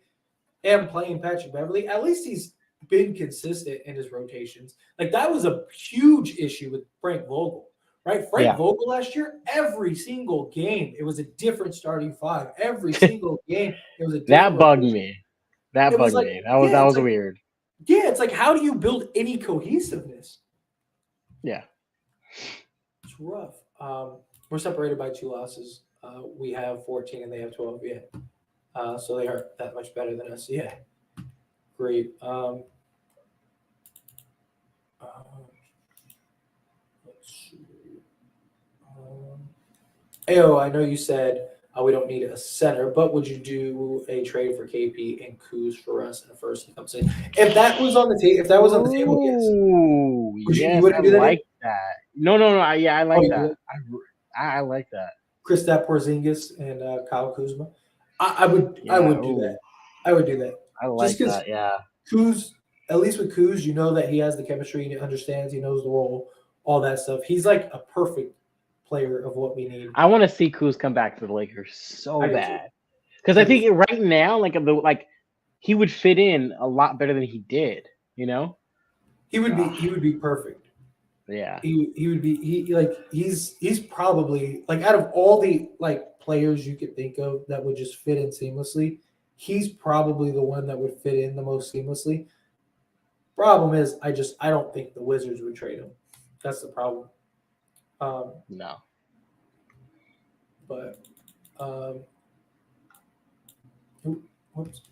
him playing Patrick Beverly, at least he's been consistent in his rotations. Like, that was a huge issue with Frank Vogel, right? Frank Vogel last year, every single game, it was a different starting five. Every single game, it was a different That bugged me. That was weird. Yeah, it's like, how do you build any cohesiveness? Yeah. It's rough. We're separated by 2 losses. We have 14 and they have 12. Yeah. So they are that much better than us. Yeah. Great. Let's see. Ayo, I know you said we don't need a center, but would you do a trade for KP and Kuz for us in the first? If that was on the table, yes. You wouldn't do that? Like that. No. I like that. I like that. Kristaps Porzingis and Kyle Kuzma. I would do that. I would do that. I like that. Yeah. Kuz, at least with Kuz, you know that he has the chemistry, he understands, he knows the role, all that stuff. He's like a perfect player of what we need. I want to see Kuz come back to the Lakers so bad, because I think right now, like he would fit in a lot better than he did. He would be perfect. Yeah. He would be he's probably like out of all the like players you could think of that would just fit in seamlessly, he's probably the one that would fit in the most seamlessly. Problem is, I don't think the Wizards would trade him. That's the problem. No. But whoops,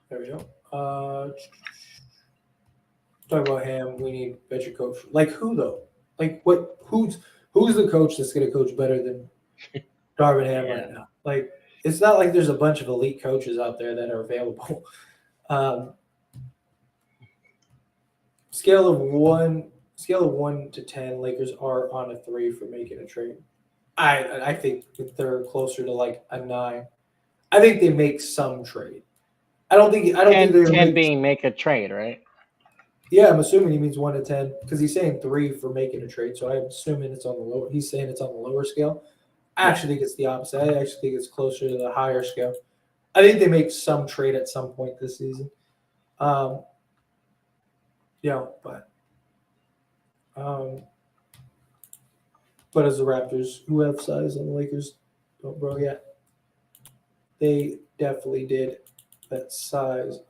there we go. Talk about him. We need better coach. Like who though? Like what? Who's the coach that's going to coach better than Darvin Ham right now? Like it's not like there's a bunch of elite coaches out there that are available. Scale of 1 to 10, Lakers are on a 3 for making a trade. I think that they're closer to like a 9. I think they make some trade. I don't think they're 10 being make a trade, right? Yeah, I'm assuming he means 1 to 10 because he's saying 3 for making a trade. So I'm assuming it's on the lower. He's saying it's on the lower scale. I actually think it's the opposite. I actually think it's closer to the higher scale. I think they make some trade at some point this season. But as the Raptors, who have size on the Lakers, don't bro, yeah, they definitely did that size.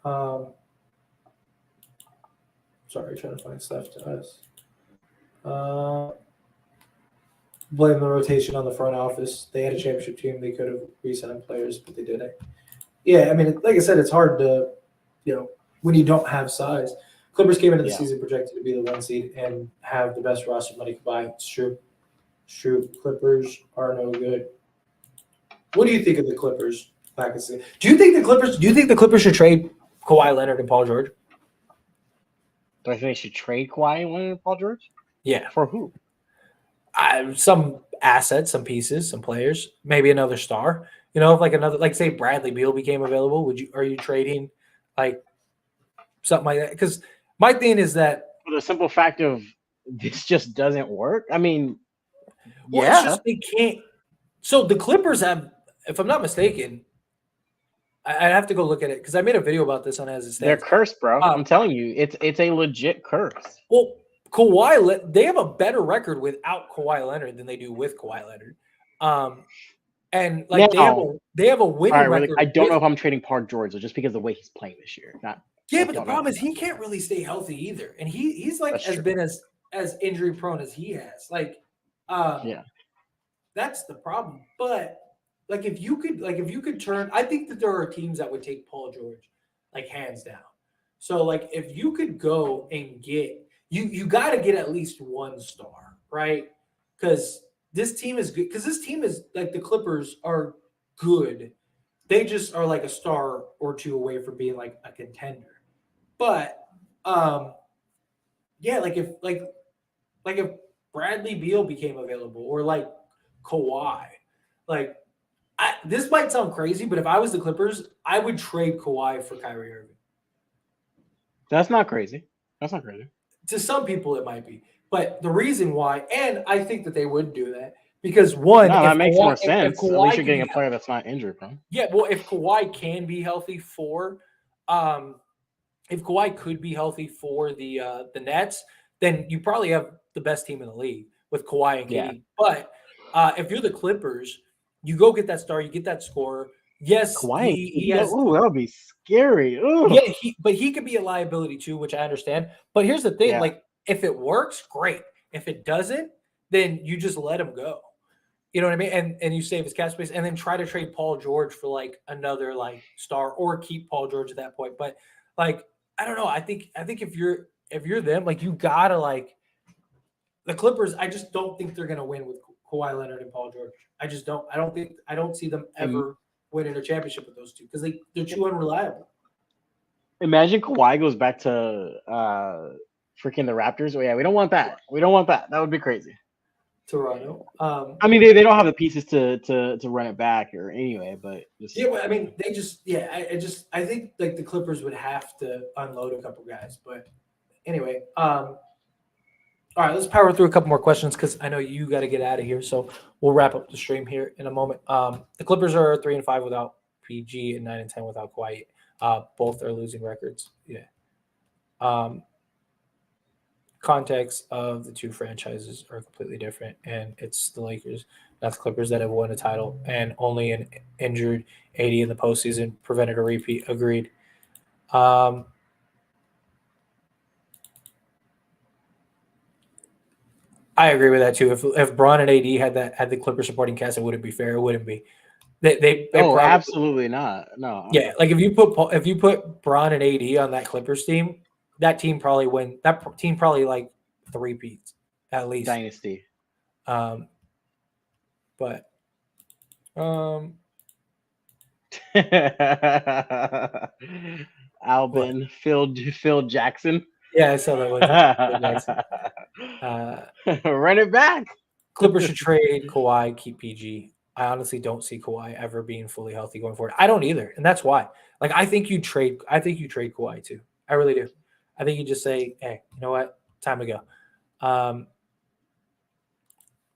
Sorry, trying to find stuff to us. Blame the rotation on the front office. They had a championship team. They could have re-signed players, but they didn't. Yeah, I mean, like I said, it's hard to, when you don't have size. Clippers came into the season projected to be the 1 seed and have the best roster money combined. It's true. It's true. Clippers are no good. What do you think of the Clippers? Do you think the Clippers should trade Kawhi Leonard and Paul George? Do I think they should trade Kawhi Leonard and Paul George? Yeah. For who? Some assets, some pieces, some players, maybe another star. If say Bradley Beal became available, are you trading like something like that? Because my thing is that for the simple fact of this just doesn't work. I mean, it's just they can't. So the Clippers have, if I'm not mistaken, I'd have to go look at it because I made a video about this on As It Stands. They're cursed, bro. I'm telling you, it's a legit curse. Well, Kawhi, they have a better record without Kawhi Leonard than they do with Kawhi Leonard. And like now, they have a winning record. I don't know if I'm trading Paul George just because of the way he's playing this year. But the problem is he can't really stay healthy either, and he's like been as injury prone as he has. That's the problem. But if you could turn, I think that there are teams that would take Paul George, like hands down. So if you could go and get you got to get at least one star, right? Because this team is good. Because this team is like the Clippers are good. They just are like a star or two away from being like a contender. But if Bradley Beal became available or like Kawhi, this might sound crazy, but if I was the Clippers, I would trade Kawhi for Kyrie Irving. That's not crazy. To some people, it might be. But the reason why, and I think that they would do that, because one, that makes more sense. At least you're getting a player that's not injured, bro. Yeah, well, if Kawhi can be healthy if Kawhi could be healthy for the Nets, then you probably have the best team in the league with Kawhi and KD. Yeah. But if you're the Clippers, you go get that star, you get that scorer. Yes, Kawhi, he has. Ooh, that would be scary. Ooh. Yeah, but he could be a liability too, which I understand. But here's the thing: if it works, great. If it doesn't, then you just let him go. You know what I mean? And you save his cap space, and then try to trade Paul George for another star, or keep Paul George at that point. But I don't know. I think if you're them, you gotta the Clippers. I just don't think they're gonna win with Kawhi Leonard and Paul George. I just don't. I don't see them ever winning a championship with those two because they're too unreliable. Imagine Kawhi goes back to freaking the Raptors. Oh yeah, we don't want that. That would be crazy. Toronto. I mean, they don't have the pieces to run it back or anyway, but I mean, they just I think the Clippers would have to unload a couple guys, but anyway. All right, let's power through a couple more questions because I know you got to get out of here. So we'll wrap up the stream here in a moment. The Clippers are 3-5 without PG and 9-10 without Kawhi. Both are losing records. Yeah. context of the two franchises are completely different, and it's the Lakers, not the Clippers, that have won a title, and only an injured AD in the postseason prevented a repeat. Agreed. Um, I agree with that too. If Braun and AD had the Clipper supporting cast, it wouldn't be fair. It wouldn't be. They Oh, probably, absolutely not. No. yeah. Like if you put Braun and AD on that Clippers team, that team probably win. That team probably like three peats at least. Dynasty. Um, but um, what? Albin, Phil Jackson. Yeah, I saw that one. Phil Jackson. Run it back. Clippers should trade Kawhi, keep PG. I honestly don't see Kawhi ever being fully healthy going forward. I don't either, and that's why. Like I think you trade Kawhi too. I really do. I think you just say, hey, you know what? Time to go.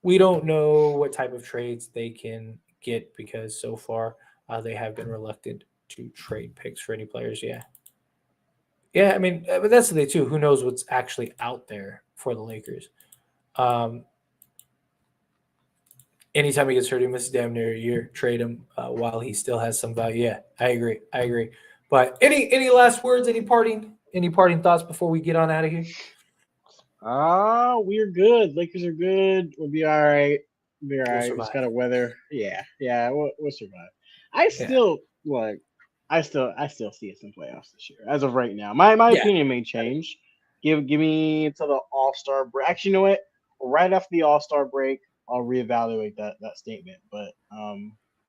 We don't know what type of trades they can get because so far they have been reluctant to trade picks for any players. Yeah. Yeah, I mean, but that's the thing too. Who knows what's actually out there for the Lakers? Anytime he gets hurt, he misses damn near a year. Trade him while he still has some value. Yeah, I agree. But any last words? Any parting thoughts before we get on out of here? We're good. Lakers are good. We'll be all right. We'll We'll survive. Just gotta weather. Yeah. We'll survive. I still see us in playoffs this year. As of right now, my opinion may change. Give me until the All-Star break. Actually, you know what? Right after the All-Star break, I'll reevaluate that statement. But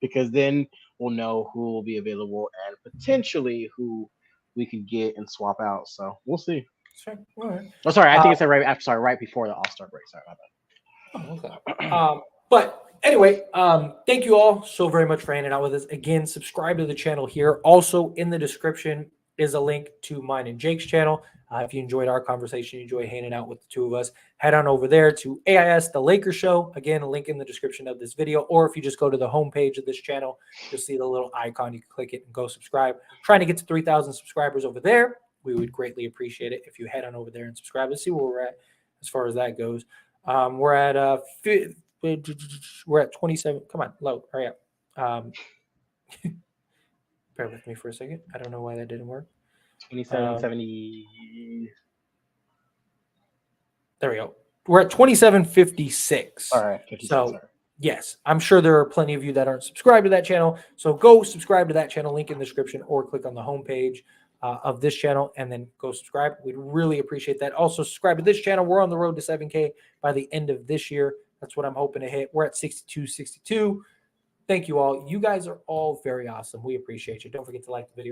because then we'll know who will be available and potentially who we could get and swap out. So we'll see. Sure. All right. Oh, sorry. I think it's right before the All-Star break. Sorry about Oh, okay. But anyway, thank you all so very much for hanging out with us. Again, subscribe to the channel here. Also, in the description is a link to mine and Jake's channel. If you enjoyed our conversation, you enjoy hanging out with the two of us, head on over there to AIS The Lakers Show. Again, a link in the description of this video. Or if you just go to the homepage of this channel, you'll see the little icon. You can click it and go subscribe. Trying to get to 3,000 subscribers over there. We would greatly appreciate it if you head on over there and subscribe. Let's see where we're at as far as that goes. We're at 27. Come on, load, hurry up. Bear with me for a second. I don't know why that didn't work. 2770. There we go. We're at 2756. All right, 56. So yes, I'm sure there are plenty of you that aren't subscribed to that channel. So go subscribe to that channel, link in the description, or click on the homepage of this channel and then go subscribe. We'd really appreciate that. Also, subscribe to this channel. We're on the road to 7K by the end of this year. That's what I'm hoping to hit. We're at 62. Thank you all. You guys are all very awesome. We appreciate you. Don't forget to like the video.